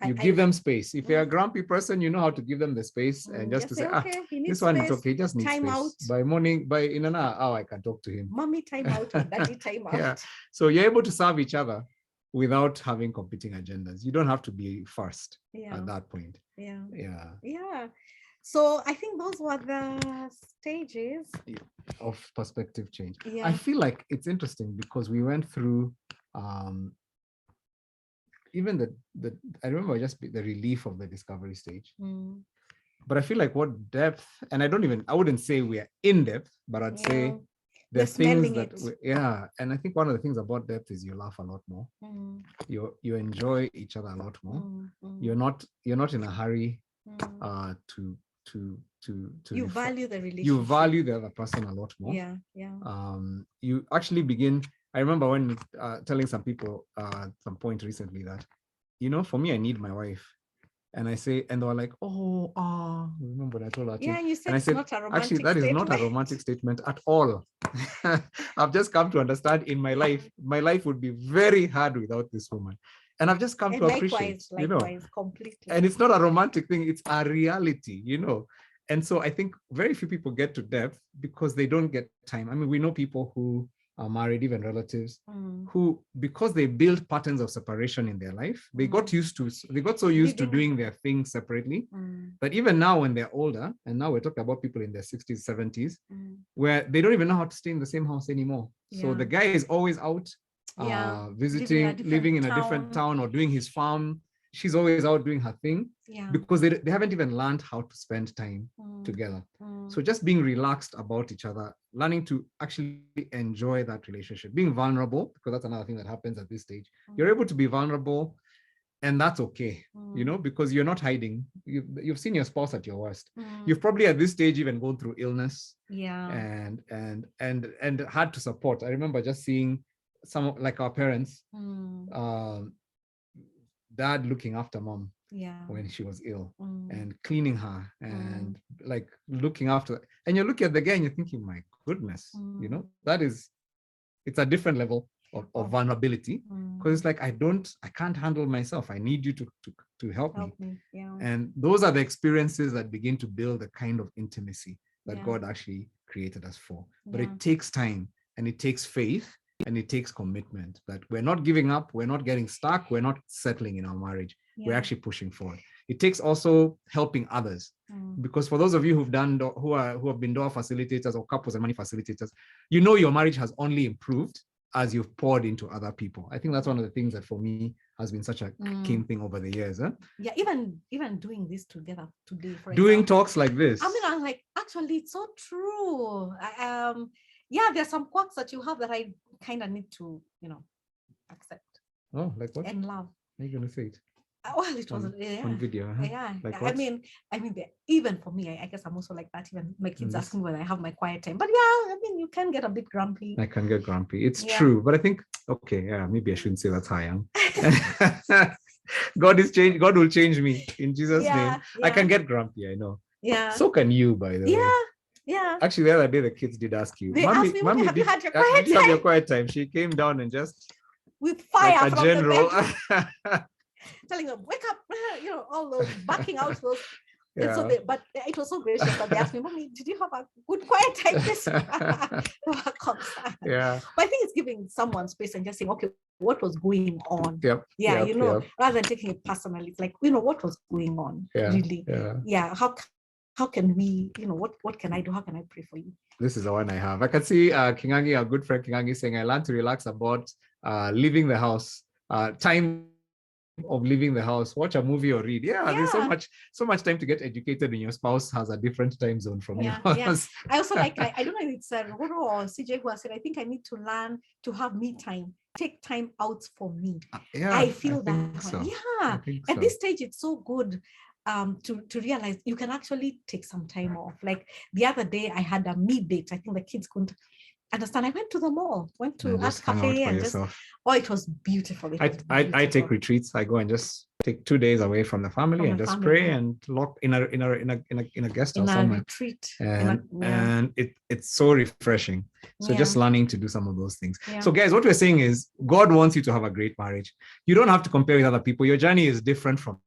You give them space. If you're a grumpy person, you know how to give them the space and just to say, okay, this one is okay, just needs space. Out. By morning, in an hour, I can talk to him. Mommy time out or daddy time out. Yeah. So you're able to serve each other without having competing agendas. You don't have to be first at that point. Yeah. So I think those were the stages of perspective change. I feel like it's interesting because we went through even I remember just the relief of the discovery stage. But I feel like what depth, and I wouldn't say we are in depth, but I'd say the things that and I think one of the things about depth is you laugh a lot more. You enjoy each other a lot more. You're not in a hurry to you value the relationship. You value the other person a lot more. You actually begin. I remember when telling some people at some point recently that, you know, for me, I need my wife. And I say, and they were like, remember when I told her? Yeah, you said, and I said, not a romantic actually, that is not a romantic statement at all. I've just come to understand in my life would be very hard without this woman. And I've just come to appreciate, you know, completely. And it's not a romantic thing, it's a reality, you know. And so I think very few people get to depth because they don't get time. I mean, we know people who are married, even relatives, who, because they build patterns of separation in their life, they got so used to doing their things separately. But even now when they're older, and now we're talking about people in their 60s, 70s, where they don't even know how to stay in the same house anymore. So the guy is always out visiting, living in a different town or doing his farm. She's always out doing her thing because they haven't even learned how to spend time together. So just being relaxed about each other, learning to actually enjoy that relationship, being vulnerable, because that's another thing that happens at this stage. You're able to be vulnerable, and that's okay, you know, because you're not hiding. You've seen your spouse at your worst. You've probably at this stage even gone through illness and had to support. I remember just seeing some, like our parents, dad looking after mom when she was ill and cleaning her and like looking after, and you're looking at the guy and you're thinking, my goodness, you know, it's a different level of vulnerability, because it's like, I can't handle myself. I need you to help me. And those are the experiences that begin to build the kind of intimacy that God actually created us for. But it takes time and it takes faith. And it takes commitment that we're not giving up, we're not getting stuck, we're not settling in our marriage. We're actually pushing forward. It takes also helping others, because for those of you who have been door facilitators or couples and money facilitators, you know your marriage has only improved as you've poured into other people. I think that's one of the things that for me has been such a keen thing over the years. Yeah, even doing this together today, for doing example, talks like this. I mean, I'm like, actually, it's so true. There's some quirks that you have that I kind of need to, you know, accept. Oh, like what? And love. How are you going to say it? Well, it was on video. Yeah, Like I what? mean, even for me, I guess I'm also like that. Even my kids Yes. ask me when I have my quiet time. But yeah, I mean, you can get a bit grumpy. I can get grumpy. It's Yeah. true, but I think okay, yeah, maybe I shouldn't say that's how I am. God is change. God will change me in Jesus' name. I can get grumpy. I know. Yeah. So can you, by the way. Yeah. Yeah. Actually, the other day the kids did ask you. They asked me, "Mommy, have you had your quiet did you have your time?" quiet time? She came down and just With fire like a from general. the bedroom, telling them, "Wake up!" You know, all those backing out those. And so but it was so gracious that they asked me, "Mommy, did you have a good quiet time this?" Yeah. But I think it's giving someone space and just saying, "Okay, what was going on?" Yep. Yeah, yep, you know, yep. rather than taking it personally, it's like, you know, what was going on, Yeah, really? yeah. Yeah. How can we, you know, what can I do? How can I pray for you? This is the one I have. I can see Kingangi, our good friend Kingangi, saying, I learned to relax about leaving the house, time of leaving the house, watch a movie or read. Yeah, there's so much time to get educated when your spouse has a different time zone from yours. Yeah. I also like I don't know if it's Roro or CJ who has said, I think I need to learn to have me time, take time out for me. Yeah, I feel that one. so. Yeah. At this stage, it's so good to realize you can actually take some time off. Like the other day, I had a me date. I think the kids couldn't understand. I went to the mall, went to Art Cafe, and just it was beautiful. I take retreats. I go and just take 2 days away from the family and just pray and lock in a guest house somewhere. Retreat. And it's so refreshing. So just learning to do some of those things. So guys, what we're saying is God wants you to have a great marriage. You don't have to compare with other people. Your journey is different from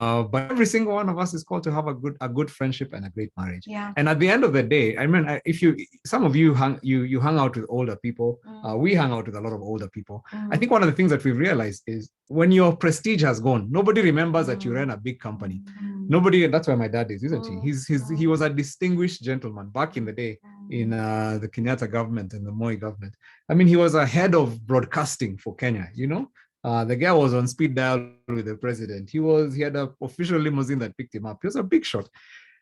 but every single one of us is called to have a good friendship and a great marriage. Yeah. And at the end of the day, I mean, if some of you hung out with older people, we hang out with a lot of older people. I think one of the things that we've realized is when your prestige has gone, nobody remembers that you ran a big company. Nobody. That's where my dad is, isn't he? He was a distinguished gentleman back in the day in the Kenyatta government and the Moi government. I mean, he was a head of broadcasting for Kenya. You know. The guy was on speed dial with the president. He had an official limousine that picked him up. He was a big shot.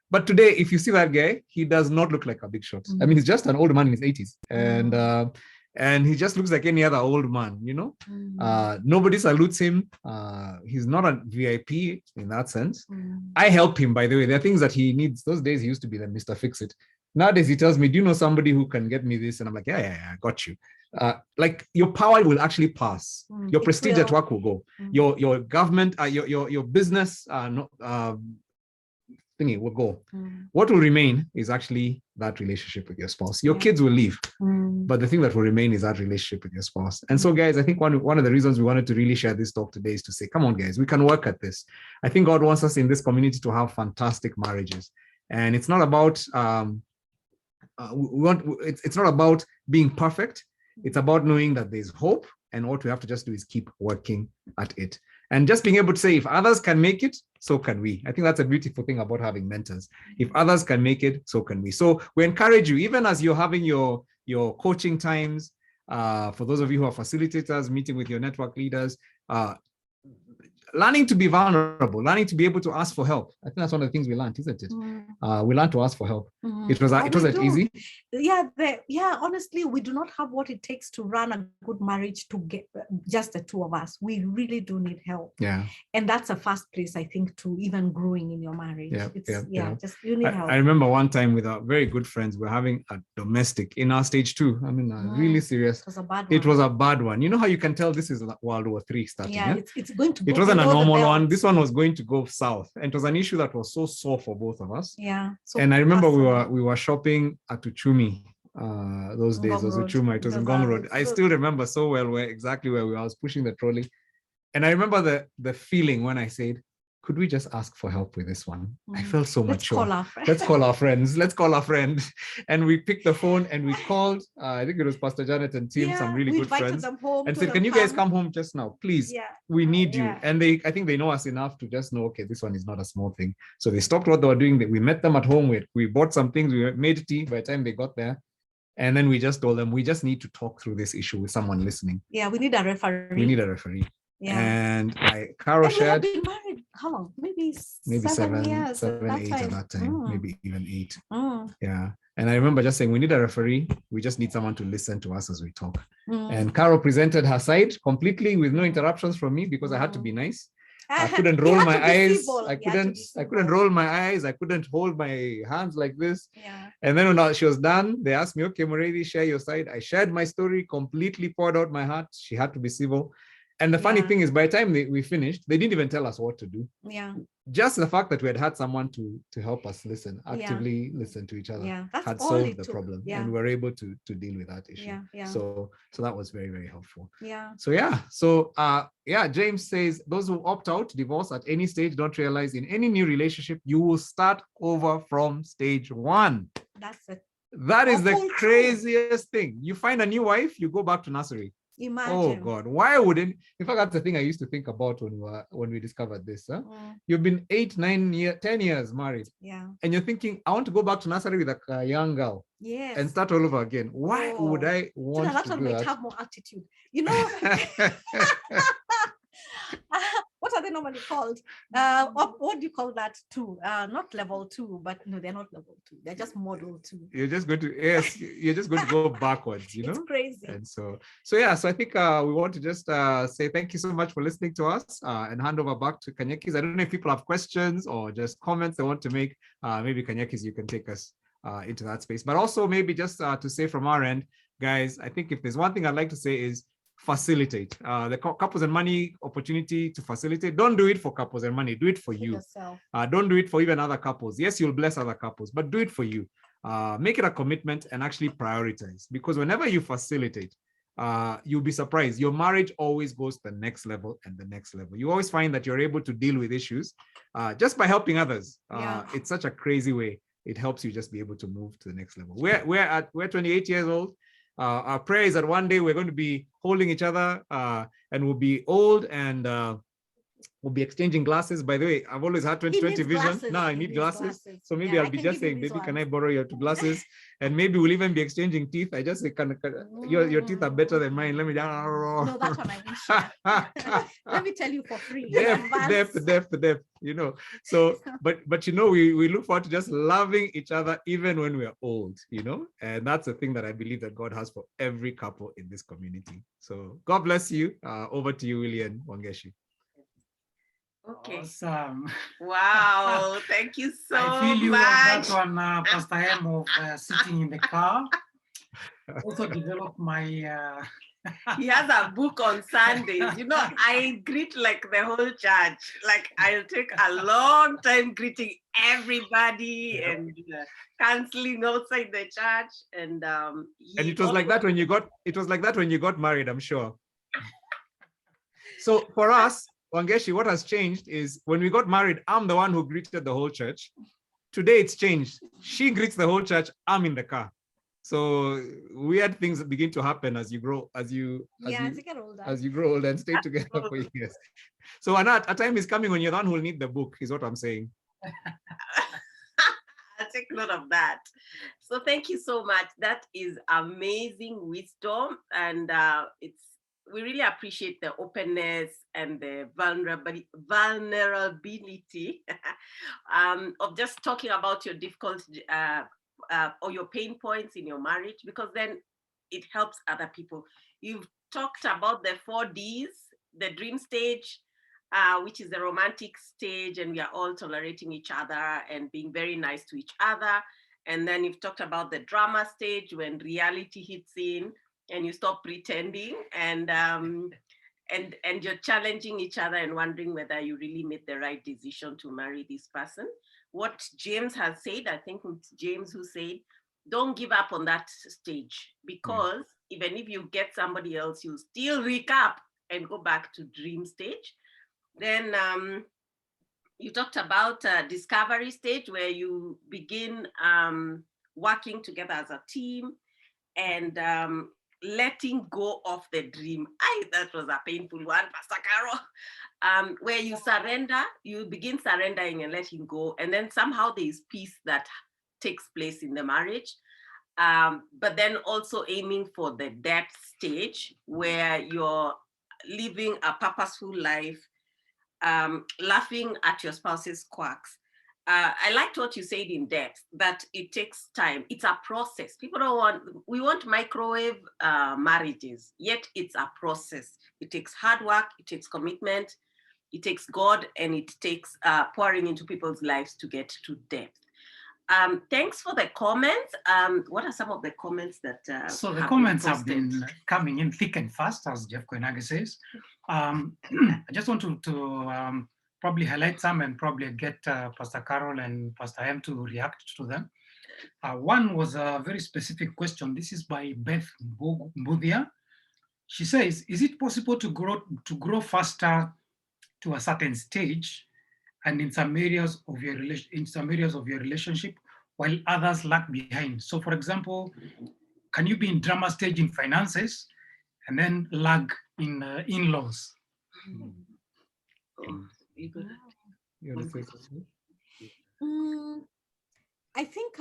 But today, if you see that guy, he does not look like a big shot. I mean, he's just an old man in his 80s. And he just looks like any other old man, you know? Nobody salutes him. He's not a VIP in that sense. I help him, by the way. There are things that he needs. Those days, he used to be the Mr. Fix-It. Nowadays, he tells me, do you know somebody who can get me this? And I'm like, yeah, I got you. Like your power will actually pass. Your prestige at work will go. Your government, your business thingy will go. What will remain is actually that relationship with your spouse. Your kids will leave, but the thing that will remain is that relationship with your spouse. And so, guys, I think one of the reasons we wanted to really share this talk today is to say, come on, guys, we can work at this. I think God wants us in this community to have fantastic marriages, and it's not about it's not about being perfect. It's about knowing that there's hope, and what we have to just do is keep working at it. And just being able to say, if others can make it, so can we. I think that's a beautiful thing about having mentors. If others can make it, so can we. So we encourage you, even as you're having your coaching times, for those of you who are facilitators, meeting with your network leaders, learning to be vulnerable, learning to be able to ask for help. I think that's one of the things we learned, isn't it? We learned to ask for help. It wasn't easy. Yeah, honestly, we do not have what it takes to run a good marriage to get just the two of us. We really do need help. Yeah. And that's a first place, I think, to even growing in your marriage. Just you need help. I remember one time with our very good friends, we're having a domestic in our stage 2. I mean, really serious. It was a bad one. You know how you can tell this is World War III starting? Yeah, it's going to go. It wasn't a normal one. This one was going to go south, and it was an issue that was so sore for both of us. Yeah. So and I remember we were shopping at Uchumi those days. It was Uchumi. It was in Ngong Road. I still remember so well exactly where we were. I was pushing the trolley, and I remember the feeling when I said, could we just ask for help with this one? I felt so mature. Let's call our friends. Let's call our friend. And we picked the phone and we called, I think it was Pastor Janet and team, some really good friends, and said, can you guys come home just now, please? We need you. And I think they know us enough to just know, okay, this one is not a small thing. So they stopped what they were doing. We met them at home. We bought some things. We made tea by the time they got there. And then we just told them, we just need to talk through this issue with someone listening. Yeah, we need a referee. Yeah. And Carol shared. We have been married how long? Maybe 7 years. 7, 8 at that time, maybe even 8. Yeah. And I remember just saying, we need a referee. We just need someone to listen to us as we talk. Mm. And Carol presented her side completely with no interruptions from me because I had to be nice. I couldn't roll my eyes. I couldn't roll my eyes. I couldn't hold my hands like this. Yeah. And then when she was done, they asked me, okay, Muriithi, share your side. I shared my story, completely poured out my heart. She had to be civil. And the funny thing is, by the time we finished, they didn't even tell us what to do. Yeah. Just the fact that we had someone to help us listen, actively listen to each other, had solved the problem, and we were able to deal with that issue. So that was very, very helpful. James says those who opt out divorce at any stage don't realize in any new relationship you will start over from stage one. That's it. That is the craziest thing. You find a new wife, you go back to nursery. Imagine. Oh God, why wouldn't? In fact, that's the thing I used to think about when we discovered this. Huh? You've been 8, 9 years, 10 years married. Yeah. And you're thinking, I want to go back to nursery with a young girl. Yes. And start all over again. Why would I want that to one do might that? have more attitude. You know, what are they normally called? What do you call that too? Not level 2, but no, they're not level 2. They're just model 2. You're just going to go backwards, you know? It's crazy. And so I think we want to just say thank you so much for listening to us and hand over back to Kanyekis. I don't know if people have questions or just comments they want to make. Maybe Kanyekis, you can take us into that space. But also maybe just to say from our end, guys, I think if there's one thing I'd like to say is facilitate the couples and money opportunity to facilitate. Don't do it for couples and money. Do it for you. Don't do it for even other couples. Yes, you'll bless other couples, but do it for you. Make it a commitment and actually prioritize, because whenever you facilitate, you'll be surprised. Your marriage always goes to the next level and the next level. You always find that you're able to deal with issues just by helping others. It's such a crazy way. It helps you just be able to move to the next level. We're 28 years old. Our prayer is that one day we're going to be holding each other and we'll be old and we'll be exchanging glasses. By the way, I've always had 20/20 vision. Now I need glasses. So maybe I'll be just saying, baby, can I borrow your 2 glasses? And maybe we'll even be exchanging teeth. I just say, your teeth are better than mine. Let me just... No, that one I will share. Let me tell you for free. Depth, you know. So, but you know, we look forward to just loving each other even when we're old, you know. And that's the thing that I believe that God has for every couple in this community. So God bless you. Over to you, Willie and Wangeshi. Okay. Awesome. Wow. Thank you so much. I feel you on that one, Pastor M, of sitting in the car. Also developed my... He has a book on Sundays. You know, I greet like the whole church. Like I'll take a long time greeting everybody and counseling outside the church. And it was like that when you got married, I'm sure. So for us, Wangeshi, what has changed is when we got married, I'm the one who greeted the whole church. Today it's changed. She greets the whole church. I'm in the car. So weird things begin to happen as you grow, as you grow older and stay together for years. So a time is coming when you're the one who will need the book, is what I'm saying. I'll take note of that. So thank you so much. That is amazing wisdom, and we really appreciate the openness and the vulnerability of just talking about your difficult or your pain points in your marriage, because then it helps other people. You've talked about the 4 Ds, the dream stage, which is the romantic stage, and we are all tolerating each other and being very nice to each other. And then you've talked about the drama stage, when reality hits in and you stop pretending and you're challenging each other and wondering whether you really made the right decision to marry this person. What James has said, I think it's James who said, don't give up on that stage, because even if you get somebody else, you still recap and go back to dream stage. Then you talked about discovery stage, where you begin working together as a team and letting go of the dream. That was a painful one, Pastor Carol. Where you surrender, you begin surrendering and letting go. And then somehow there is peace that takes place in the marriage. But then also aiming for the depth stage, where you're living a purposeful life, laughing at your spouse's quirks. I liked what you said in depth, that it takes time. It's a process. People don't want, we want microwave marriages, yet it's a process. It takes hard work, it takes commitment, it takes God, and it takes pouring into people's lives to get to depth. Thanks for the comments. What are some of the comments that So the comments have been coming in thick and fast, as Jeff Koinage says. I just want to probably highlight some and probably get Pastor Carol and Pastor M to react to them. One was a very specific question. This is by Beth Mbudia. She says, is it possible to grow faster to a certain stage and in some areas of your relationship while others lag behind? So for example, can you be in drama stage in finances and then lag in in-laws? I think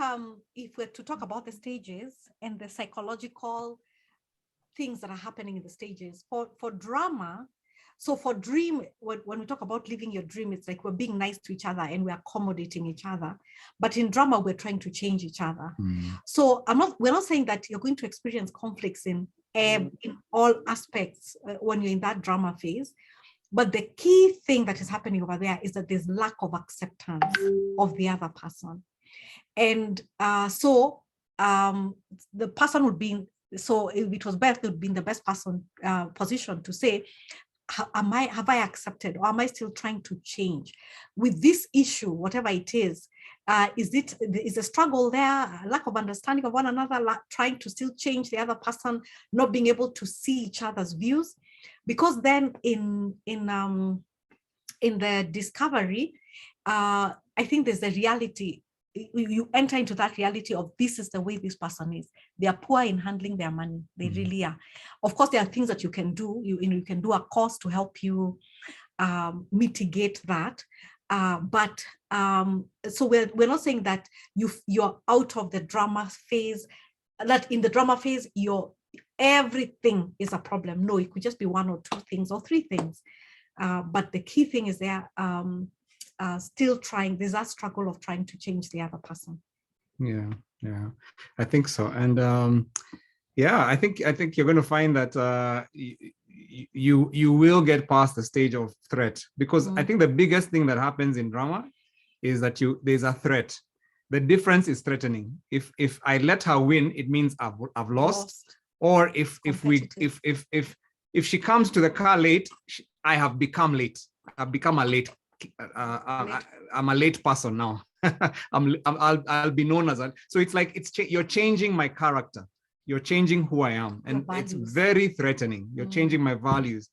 if we're to talk about the stages and the psychological things that are happening in the stages for drama. So for dream, when we talk about living your dream, it's like we're being nice to each other and we're accommodating each other. But in drama, we're trying to change each other. So we're not saying that you're going to experience conflicts in all aspects when you're in that drama phase. But the key thing that is happening over there is that there's lack of acceptance of the other person. And so the person would be, so if it was Beth, it would be in the best person position to say, have I accepted, or am I still trying to change with this issue, whatever it is? Is a struggle there, a lack of understanding of one another, trying to still change the other person, not being able to see each other's views? Because then in the discovery, I think there's a reality. You enter into that reality of this is the way this person is. They are poor in handling their money. They really are. Of course, there are things that you can do. You can do a course to help you mitigate that. So we're not saying that you're out of the drama phase, that in the drama phase, everything is a problem. No, it could just be one or two things or three things. But the key thing is there, still trying, there's that struggle of trying to change the other person. Yeah, I think so. And yeah, I think you're going to find that you will get past the stage of threat, because I think the biggest thing that happens in drama is that there's a threat. The difference is threatening. If I let her win, it means I've lost. Or if she comes to the car late, I have become late. I've become a late. I'm a late person now. I'll be known as a. So it's like you're changing my character. You're changing who I am, and it's very threatening. You're changing my values.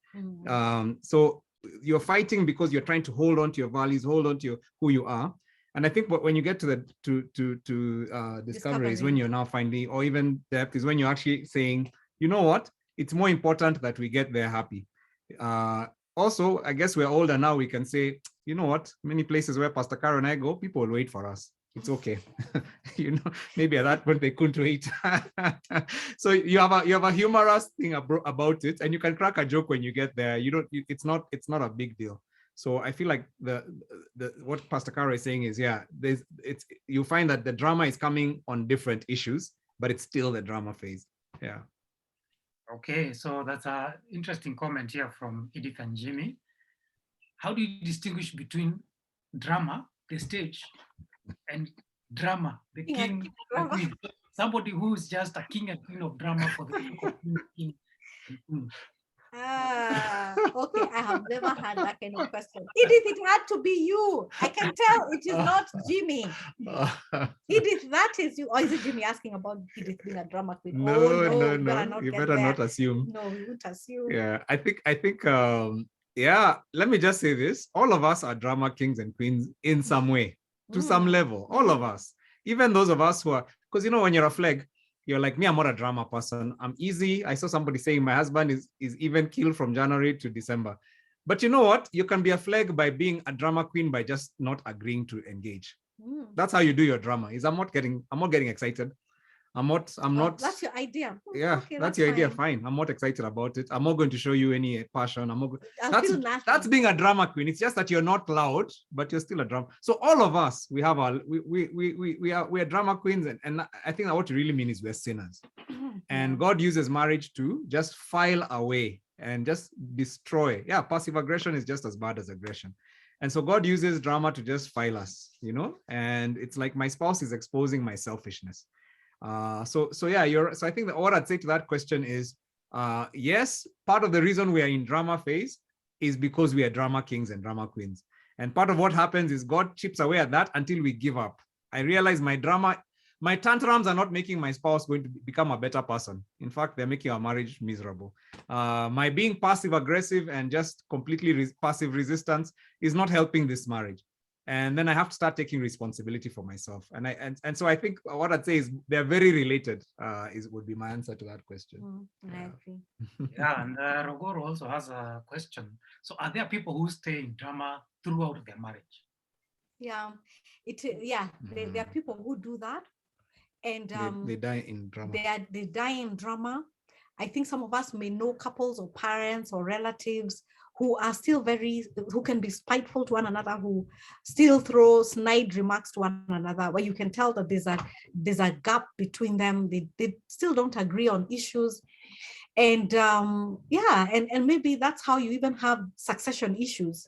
So you're fighting because you're trying to hold on to your values, hold on to who you are. And I think when you get to the discovery is when you're now finally, or even depth is when you're actually saying, you know what, it's more important that we get there happy. Also, I guess we're older now, we can say, you know what, many places where Pastor Carol and I go, people will wait for us. It's okay. Maybe at that point they couldn't wait. So you have a humorous thing about it, and you can crack a joke when you get there. It's not a big deal. So I feel like what Pastor Carol is saying is, you find that the drama is coming on different issues, but it's still the drama phase. Yeah. Okay, so that's an interesting comment here from Edith and Jimmy. How do you distinguish between drama, the stage, and drama, the king and queen? Somebody who's just a king and queen of drama for the sake of king and queen. Okay, I have never had that kind of question. Edith, it had to be you. I can tell it is not Jimmy. Edith, that is you. Or is it Jimmy asking about Edith being a drama queen? No. You better not assume. No, we won't assume. Yeah, I think let me just say this. All of us are drama kings and queens in some way, to some level. All of us. Even those of us who are, because when you're a flag, you're like, me, I'm not a drama person. I'm easy. I saw somebody saying my husband is even killed from January to December. But you know what? You can be a flag by being a drama queen by just not agreeing to engage. That's how you do your drama. I'm not getting excited. I'm not. That's your idea. Yeah, Okay, that's your idea. fine. Fine. I'm not excited about it. I'm not going to show you any passion. I'm not. I'll feel nothing. That's being a drama queen. It's just that you're not loud, but you're still a drama. So all of us, we have our we are drama queens, and I think that what you really mean is we're sinners. And God uses marriage to just file away and just destroy. Yeah, passive aggression is just as bad as aggression. And so God uses drama to just file us, and it's like my spouse is exposing my selfishness. So yeah, so I think that what I'd say to that question is, yes, part of the reason we are in drama phase is because we are drama kings and drama queens. And part of what happens is God chips away at that until we give up. I realize my tantrums are not making my spouse going to become a better person. In fact, they're making our marriage miserable. My being passive aggressive and just completely passive resistance is not helping this marriage. And then I have to start taking responsibility for myself. And so I think what I'd say is they're very related, would be my answer to that question. I agree. Yeah, and Rogoro also has a question. So are there people who stay in drama throughout their marriage? Yeah, there are people who do that. And they die in drama. They die in drama. I think some of us may know couples or parents or relatives who are still who can be spiteful to one another, who still throw snide remarks to one another, where you can tell that there's a gap between them. They still don't agree on issues. And and maybe that's how you even have succession issues.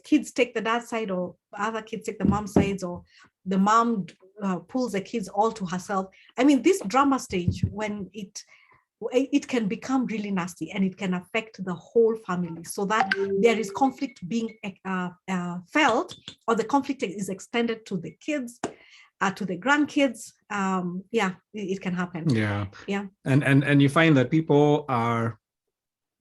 Kids take the dad side, or other kids take the mom sides, or the mom pulls the kids all to herself. I mean, this drama stage, when it can become really nasty, and it can affect the whole family, so that there is conflict being felt, or the conflict is extended to the kids, to the grandkids. It can happen. Yeah. And you find that people are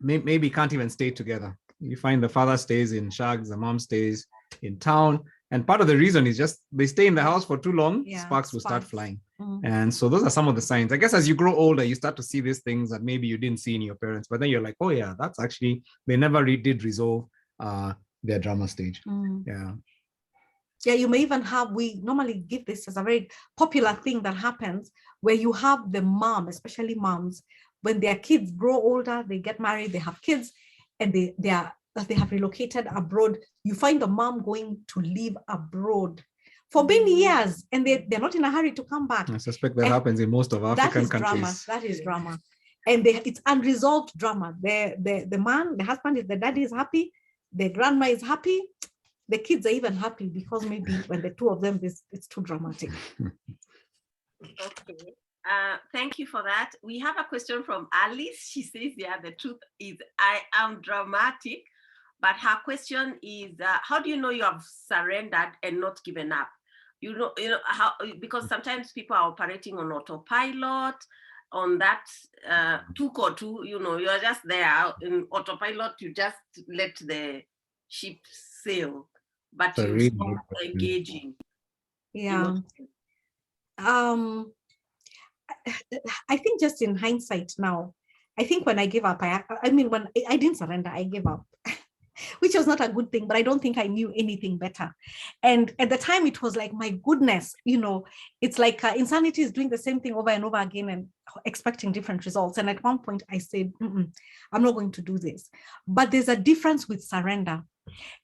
maybe can't even stay together. You find the father stays in shags, the mom stays in town. And part of the reason is just they stay in the house for too long, sparks will start flying. And so those are some of the signs. I guess as you grow older, you start to see these things that maybe you didn't see in your parents, but then you're like, oh yeah, that's actually, they never did resolve their drama stage. Yeah, you may even have, we normally give this as a very popular thing that happens, where you have the mom, especially moms, when their kids grow older, they get married, they have kids, and they have relocated abroad. You find the mom going to live abroad for many years, and they're not in a hurry to come back. I suspect that happens in most of African countries. That is drama. And it's unresolved drama. The husband, the daddy is happy, the grandma is happy, the kids are even happy, because maybe when the two of them, it's too dramatic. Okay. Thank you for that. We have a question from Alice. She says, the truth is I am dramatic, but her question is, how do you know you have surrendered and not given up? You know how, because sometimes people are operating on autopilot, on that tuko, you're just there in autopilot, you just let the ship sail, but you stop engaging. Yeah. I think just in hindsight now, I think when I gave up, when I didn't surrender, I gave up, which was not a good thing, but I don't think I knew anything better. And at the time, it was like, my goodness, it's like insanity is doing the same thing over and over again and expecting different results. And at one point I said, I'm not going to do this. But there's a difference with surrender.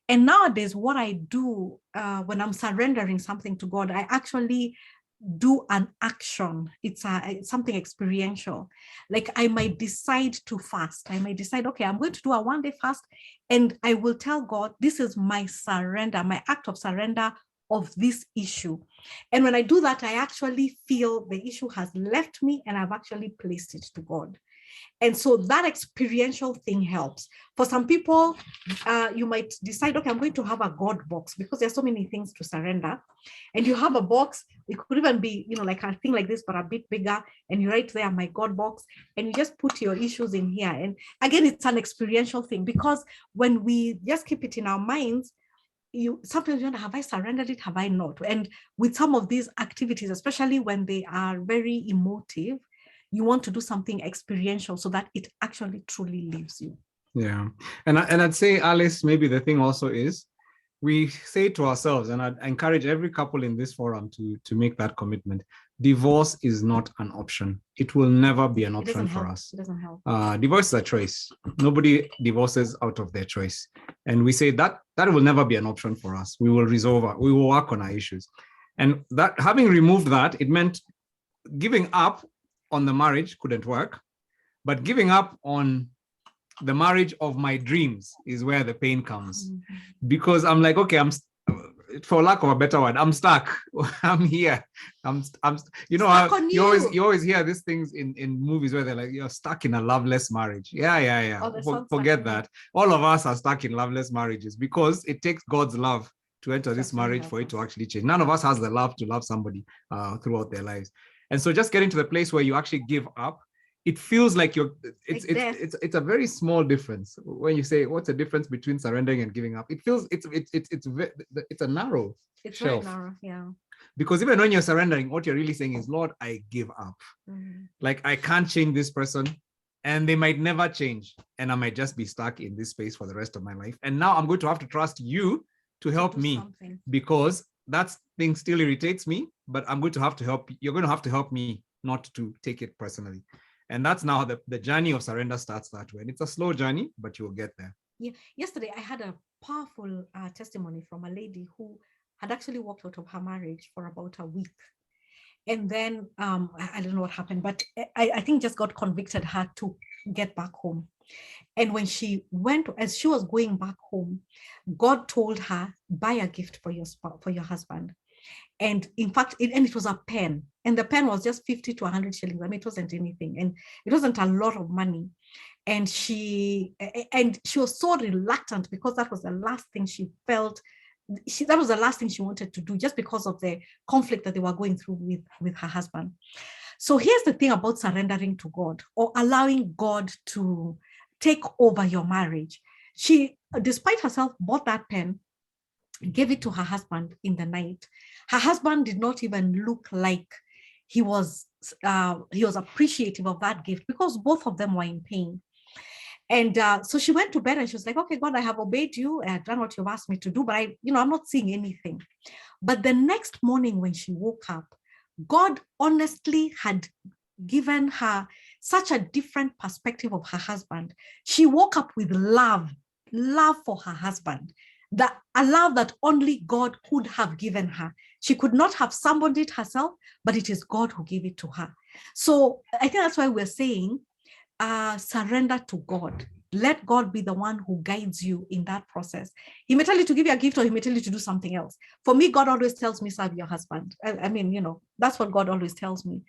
And nowadays, what I do when I'm surrendering something to God, I actually do an action. It's something experiential. Like, I might decide to fast. I might decide, okay, I'm going to do a one-day fast, and I will tell God, this is my surrender, my act of surrender of this issue. And when I do that, I actually feel the issue has left me, and I've actually placed it to God. And so that experiential thing helps. For some people, you might decide, okay, I'm going to have a God box, because there's so many things to surrender. And you have a box, it could even be, like a thing like this, but a bit bigger. And you write there, my God box, and you just put your issues in here. And again, it's an experiential thing, because when we just keep it in our minds, sometimes you wonder, have I surrendered it? Have I not? And with some of these activities, especially when they are very emotive, you want to do something experiential so that it actually truly leaves you. Yeah. And I'd say, Alice, maybe the thing also is, we say to ourselves, and I encourage every couple in this forum to make that commitment. Divorce is not an option. It will never be an option for us. It doesn't help. Divorce is a choice. Nobody divorces out of their choice. And we say that will never be an option for us. We will we will work on our issues. And that, having removed that, it meant giving up on the marriage couldn't work, but giving up on the marriage of my dreams is where the pain comes. Because I'm like, okay, for lack of a better word, I'm stuck. I'm here. You know, you always hear these things in movies where they're like, you're stuck in a loveless marriage. Yeah. Forget that. All of us are stuck in loveless marriages because it takes God's love to enter this marriage for it to actually change. None of us has the love to love somebody throughout their lives. And so just getting to the place where you actually give up, it feels like it's a very small difference. When you say what's the difference between surrendering and giving up, it feels it's a narrow shelf. Very narrow, yeah. Because even when you're surrendering, what you're really saying is, Lord, I give up. Like, I can't change this person, and they might never change, and I might just be stuck in this space for the rest of my life. And now I'm going to have to trust you to help me, because that thing still irritates me, but I'm going to have to help. You're going to have to help me not to take it personally. And that's now the journey of surrender starts that way. And it's a slow journey, but you will get there. Yeah. Yesterday, I had a powerful testimony from a lady who had actually walked out of her marriage for about a week. And then I don't know what happened, but I think just God convicted her to get back home. And when she went, as she was going back home, God told her, buy a gift for your husband. And in fact, it was a pen, and the pen was just 50 to 100 shillings. I mean, it wasn't anything, and it wasn't a lot of money. And she was so reluctant, because that was the last thing she felt. That was the last thing she wanted to do, just because of the conflict that they were going through with her husband. So here's the thing about surrendering to God, or allowing God to take over your marriage. She, despite herself, bought that pen, gave it to her husband in the night. Her husband did not even look like he was appreciative of that gift, because both of them were in pain. And so she went to bed and she was like, okay, God, I have obeyed you. I've done what you've asked me to do, but I'm not seeing anything. But the next morning when she woke up, God honestly had given her such a different perspective of her husband. She woke up with love for her husband, a love that only God could have given her. She could not have summoned it herself, but it is God who gave it to her. So I think that's why we're saying, surrender to God. Let God be the one who guides you in that process. He may tell you to give you a gift, or he may tell you to do something else. For me, God always tells me, serve your husband. I mean, that's what God always tells me.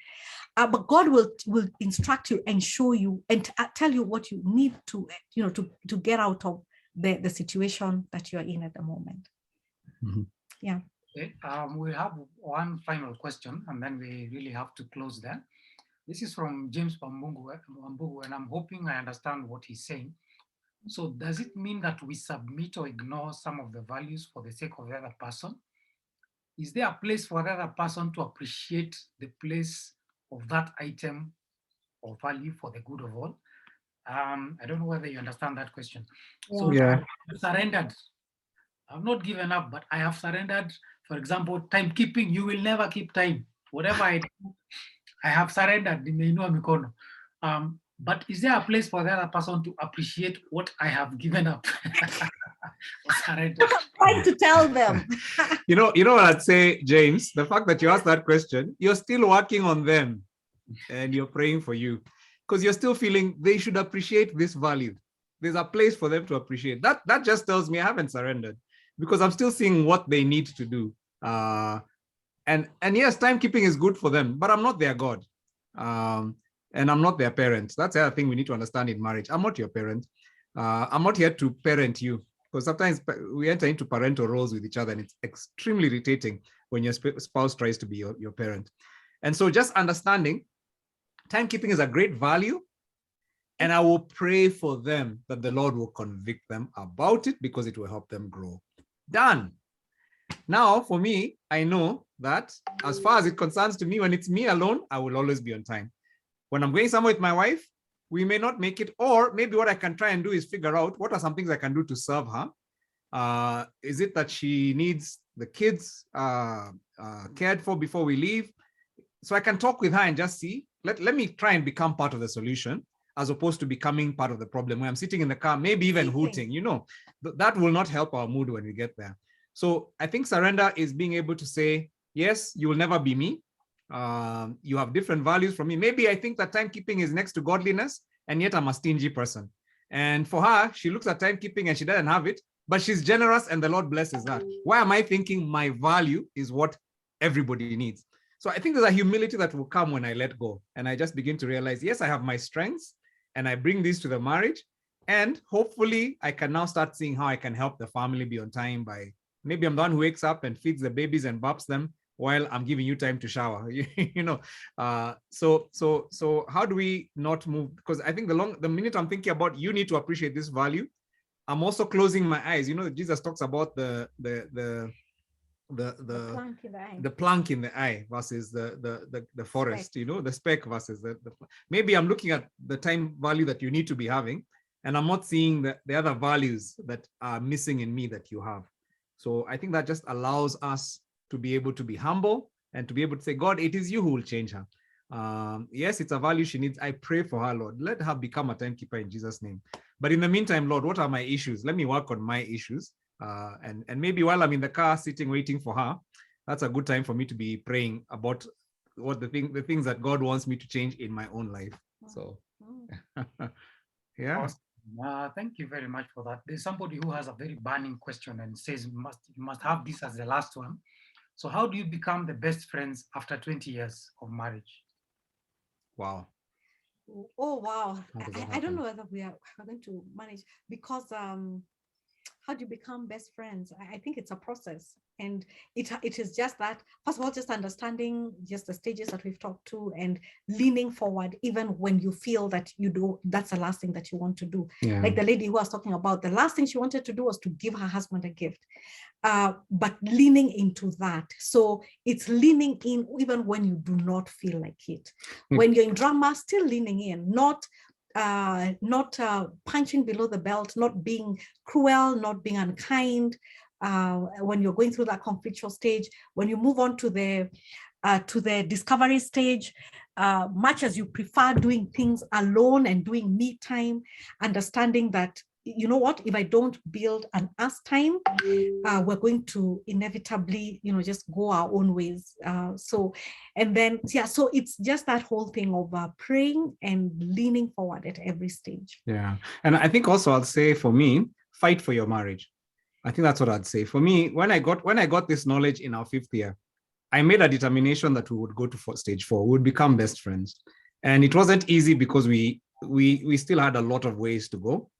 But God will instruct you and show you and tell you what you need to, to get out of the situation that you're in at the moment. Yeah. Okay. We have one final question, and then we really have to close there. This is from James Wambugu, and I'm hoping I understand what he's saying. So does it mean that we submit or ignore some of the values for the sake of the other person? Is there a place for the other person to appreciate the place of that item or value for the good of all? I don't know whether you understand that question. Yeah. So Yeah. I've surrendered. I've not given up, but I have surrendered. For example, timekeeping, you will never keep time. Whatever I do, I have surrendered. But is there a place for the other person to appreciate what I have given up? I'm trying to tell them. You know what I'd say, James? The fact that you asked that question, you're still working on them, and you're praying for you, because you're still feeling they should appreciate this value. There's a place for them to appreciate. That just tells me I haven't surrendered, because I'm still seeing what they need to do. And yes, timekeeping is good for them, but I'm not their God. And I'm not their parent. That's the other thing we need to understand in marriage. I'm not your parent. I'm not here to parent you, because sometimes we enter into parental roles with each other, and it's extremely irritating when your spouse tries to be your parent. And so just understanding timekeeping is a great value, and I will pray for them that the Lord will convict them about it, because it will help them grow. Done. Now, for me, I know that as far as it concerns to me, when it's me alone, I will always be on time. When I'm going somewhere with my wife, we may not make it, or maybe what I can try and do is figure out what are some things I can do to serve her. Is it that she needs the kids cared for before we leave? So I can talk with her and just see, let me try and become part of the solution, as opposed to becoming part of the problem where I'm sitting in the car, maybe even hooting, you know, that will not help our mood when we get there. So I think surrender is being able to say, yes, you will never be me. You have different values from me. Maybe I think that timekeeping is next to godliness, and yet I'm a stingy person. And for her, she looks at timekeeping and she doesn't have it, but she's generous and the Lord blesses that. Why am I thinking my value is what everybody needs? So I think there's a humility that will come when I let go. And I just begin to realize, yes, I have my strengths and I bring these to the marriage. And hopefully I can now start seeing how I can help the family be on time by maybe I'm the one who wakes up and feeds the babies and burps them while I'm giving you time to shower. You know, so how do we not move? Because I think the minute I'm thinking about you need to appreciate this value, I'm also closing my eyes. You know, Jesus talks about the plank in the eye. The plank in the eye versus the forest, Speck. you know, the speck versus the maybe I'm looking at the time value that you need to be having, and I'm not seeing the other values that are missing in me that you have. So I think that just allows us to be able to be humble and to be able to say, God, it is you who will change her. Yes, it's a value she needs. I pray for her, Lord. Let her become a timekeeper in Jesus' name. But in the meantime, Lord, what are my issues? Let me work on my issues. And maybe while I'm in the car sitting waiting for her, that's a good time for me to be praying about what the things that God wants me to change in my own life. So yeah. Awesome. Thank you very much for that. There's somebody who has a very burning question and says you must have this as the last one. So how do you become the best friends after 20 years of marriage? Wow. Oh wow. I don't happen? know whether we are going to manage, because how do you become best friends? I think it's a process, and it is just that, first of all, just understanding just the stages that we've talked to and leaning forward even when you feel that that's the last thing that you want to do. Yeah. Like the lady who was talking about, the last thing she wanted to do was to give her husband a gift, but leaning into that. So it's leaning in even when you do not feel like it. When you're in drama, still leaning in, not punching below the belt, not being cruel, not being unkind. When you're going through that conflictual stage, when you move on to the discovery stage, much as you prefer doing things alone and doing me time, understanding that, you know what, if I don't build an us time, we're going to inevitably, just go our own ways. So it's just that whole thing of praying and leaning forward at every stage. Yeah. And I think also I'll say, for me, fight for your marriage. I think that's what I'd say. For me, when I got this knowledge in our 5th year, I made a determination that we would go to stage 4. We would become best friends. And it wasn't easy because we still had a lot of ways to go.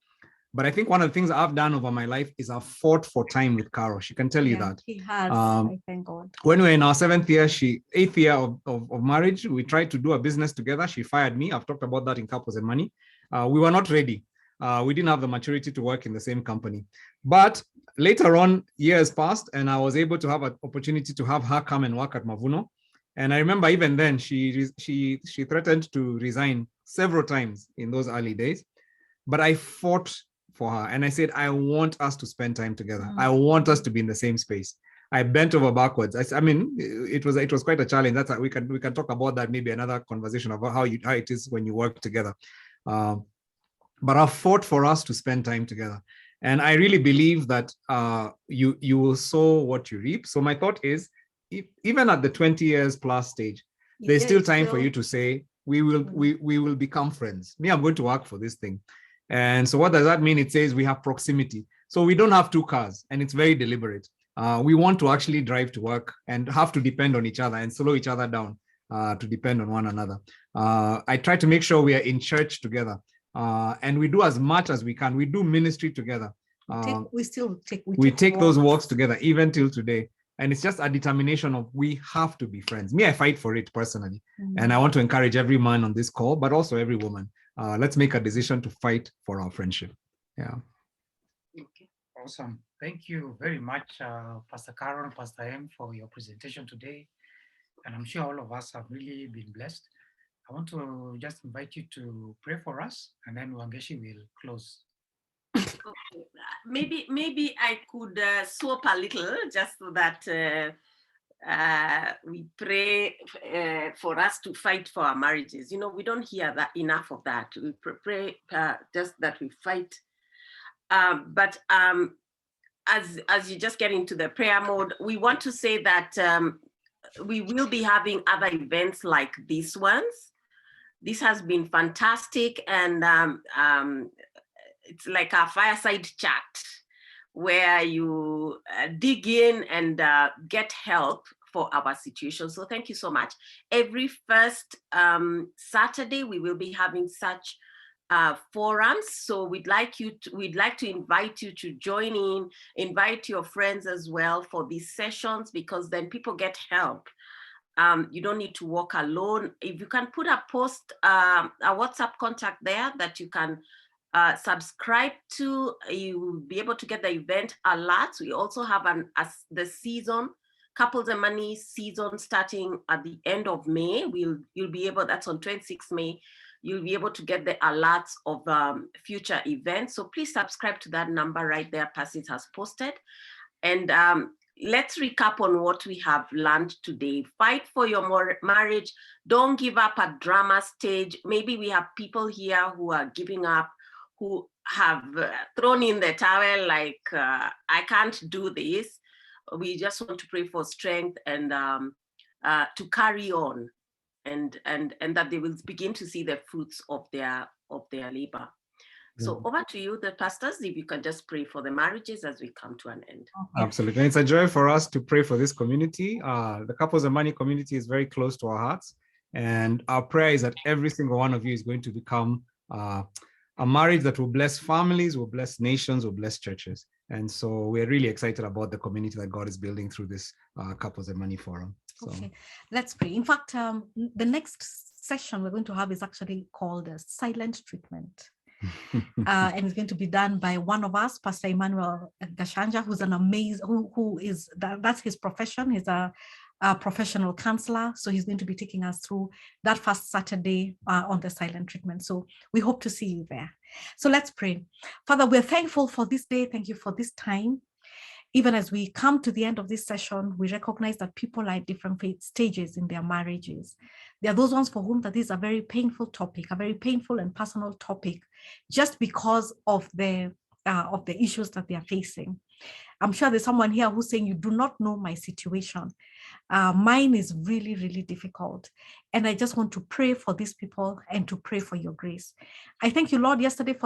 But I think one of the things I've done over my life is I've fought for time with Carol. She can tell you that. He has, I thank God. When we were in our 8th year of marriage, we tried to do a business together. She fired me. I've talked about that in Couples and Money. We were not ready. We didn't have the maturity to work in the same company. But later on, years passed, and I was able to have an opportunity to have her come and work at Mavuno. And I remember even then, she threatened to resign several times in those early days. But I fought for her, and I said, I want us to spend time together. I want us to be in the same space. I bent over backwards. I mean, it was quite a challenge. That's we can talk about that, maybe another conversation about how it is when you work together. But I fought for us to spend time together, and I really believe that you will sow what you reap. So my thought is, even at the 20 years plus stage, there's still time for you to say, we will become friends. Me, I'm going to work for this thing. And so what does that mean? It says we have proximity. So we don't have 2 cars, and it's very deliberate. We want to actually drive to work and have to depend on each other and slow each other down to depend on one another. I try to make sure we are in church together, and we do as much as we can. We do ministry together. We take those walks together, even till today. And it's just a determination of we have to be friends. Me, I fight for it personally. And I want to encourage every man on this call, but also every woman. Let's make a decision to fight for our friendship. Yeah. Okay. Awesome. Thank you very much, Pastor Carol and Pastor M, for your presentation today. And I'm sure all of us have really been blessed. I want to just invite you to pray for us, and then Wangeshi will close. Okay. Maybe I could swap a little just so that we pray for us to fight for our marriages. You know, we don't hear that enough of that. We pray just that we fight. But as you just get into the prayer mode, we want to say that we will be having other events like these ones. This has been fantastic, and it's like a fireside chat where you dig in and get help for our situation. So thank you so much. Every first Saturday, we will be having such forums. So we'd like to invite you to join in, invite your friends as well for these sessions, because then people get help. You don't need to walk alone. If you can put a post, a WhatsApp contact there that you can subscribe to, you will be able to get the event alerts. We also have the season, Couples and Money season, starting at the end of May. You'll be able, that's on 26th May, you'll be able to get the alerts of future events. So please subscribe to that number right there, Passit has posted. And let's recap on what we have learned today. Fight for your marriage. Don't give up at drama stage. Maybe we have people here who are giving up, who have thrown in the towel, like, I can't do this. We just want to pray for strength and to carry on, and that they will begin to see the fruits of their labor. So over to you, the pastors, if you can just pray for the marriages as we come to an end. Absolutely. And it's a joy for us to pray for this community. The Couples and Money community is very close to our hearts. And our prayer is that every single one of you is going to become a marriage that will bless families, will bless nations, will bless churches. And so we're really excited about the community that God is building through this Couples and Money Forum. So. Okay, let's pray. In fact, the next session we're going to have is actually called a silent treatment. And it's going to be done by one of us, Pastor Emmanuel Gashanja, who's an amazing, who is, that's his profession. He's a professional counselor. So he's going to be taking us through that first Saturday on the silent treatment. So we hope to see you there. So let's pray. Father, we're thankful for this day. Thank you for this time. Even as we come to the end of this session, we recognize that people are at different stages in their marriages. There are those ones for whom that is a very painful topic, a very painful and personal topic, just because of the issues that they are facing. I'm sure there's someone here who's saying, you do not know my situation. Mine is really, really difficult. And I just want to pray for these people and to pray for your grace. I thank you, Lord, yesterday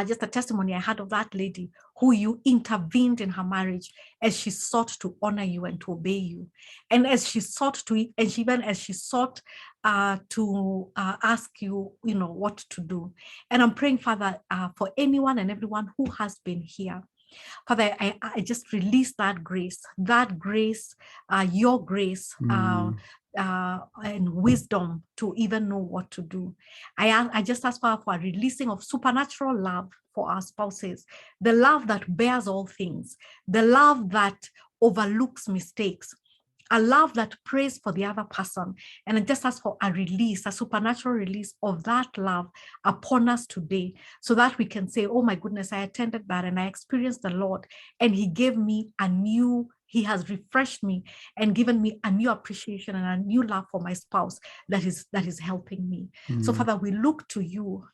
just a testimony I had of that lady who you intervened in her marriage as she sought to honor you and to obey you. And as she sought to, and even as she sought to ask you, what to do. And I'm praying, Father, for anyone and everyone who has been here. Father, I just release that grace, your grace, and wisdom to even know what to do. I just ask for a releasing of supernatural love for our spouses, the love that bears all things, the love that overlooks mistakes, a love that prays for the other person. And I just ask for a release, a supernatural release of that love upon us today, so that we can say, oh my goodness, I attended that and I experienced the Lord, and he gave me he has refreshed me and given me a new appreciation and a new love for my spouse that is helping me. So Father, we look to you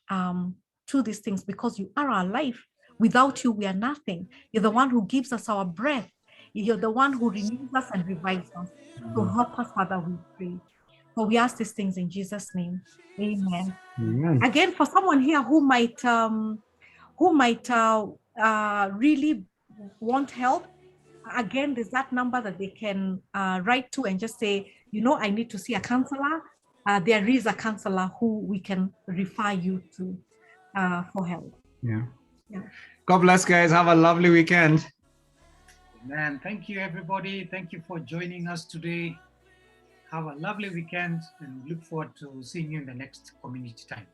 to these things, because you are our life. Without you, we are nothing. You're the one who gives us our breath. You're the one who renews us and revives us. So help us, Father, we pray. So we ask these things in Jesus' name. Amen. Amen. Again, for someone here who might really want help, again, there's that number that they can write to and just say, I need to see a counselor. There is a counselor who we can refer you to for help. Yeah. God bless, guys. Have a lovely weekend. Amen. Thank you, everybody. Thank you for joining us today. Have a lovely weekend, and look forward to seeing you in the next community time.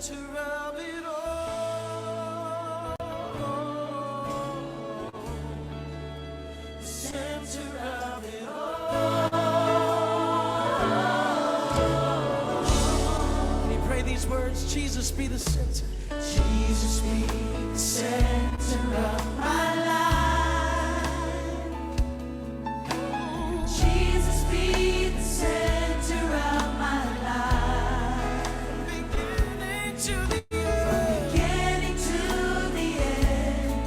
center of it all. The center of it all. Can you pray these words? Jesus be the center. Jesus be the center of my life. Jesus be the center of my life. Beginning to the From beginning to the end,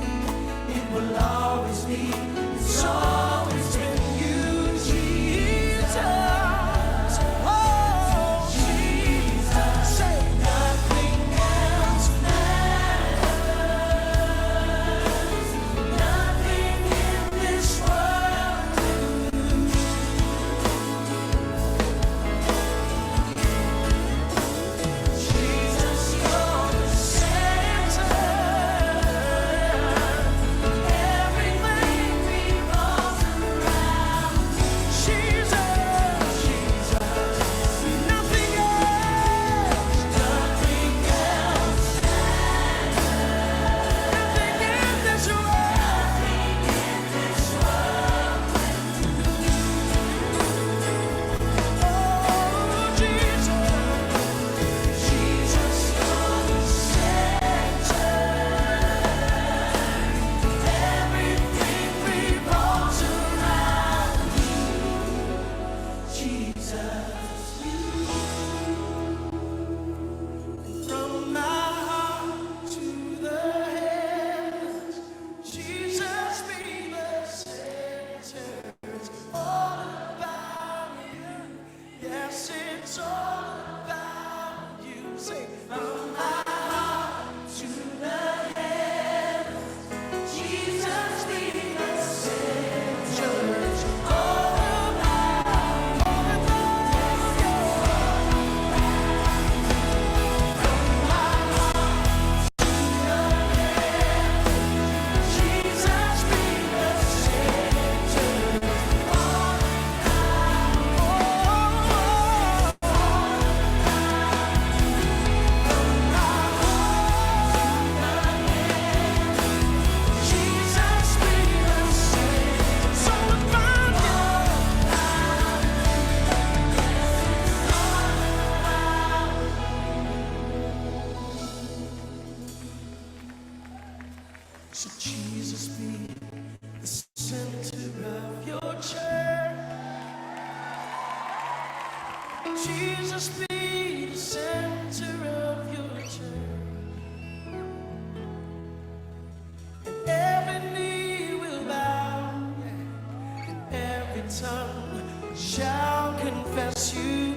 it will always be. It's always been you, Jesus. Oh, Jesus. say Nothing else matters. Nothing in this world. Jesus, you're the center. Everything revolves around Jesus, Jesus. nothing else, Nothing else nothing in this world. in this world. Oh, Jesus, Jesus, you're the center. Everything revolves around you, Jesus. from my heart to the heavens, Jesus be the center. It's all about you. Yes, it's all about you. Say, from my heart to the heavens, Jesus be the center. church, all about you. Jesus be the center. Jesus be the center. It's all about you. So Jesus be the center of your church. Jesus be the center of your church. And every knee will bow, and every tongue shall confess you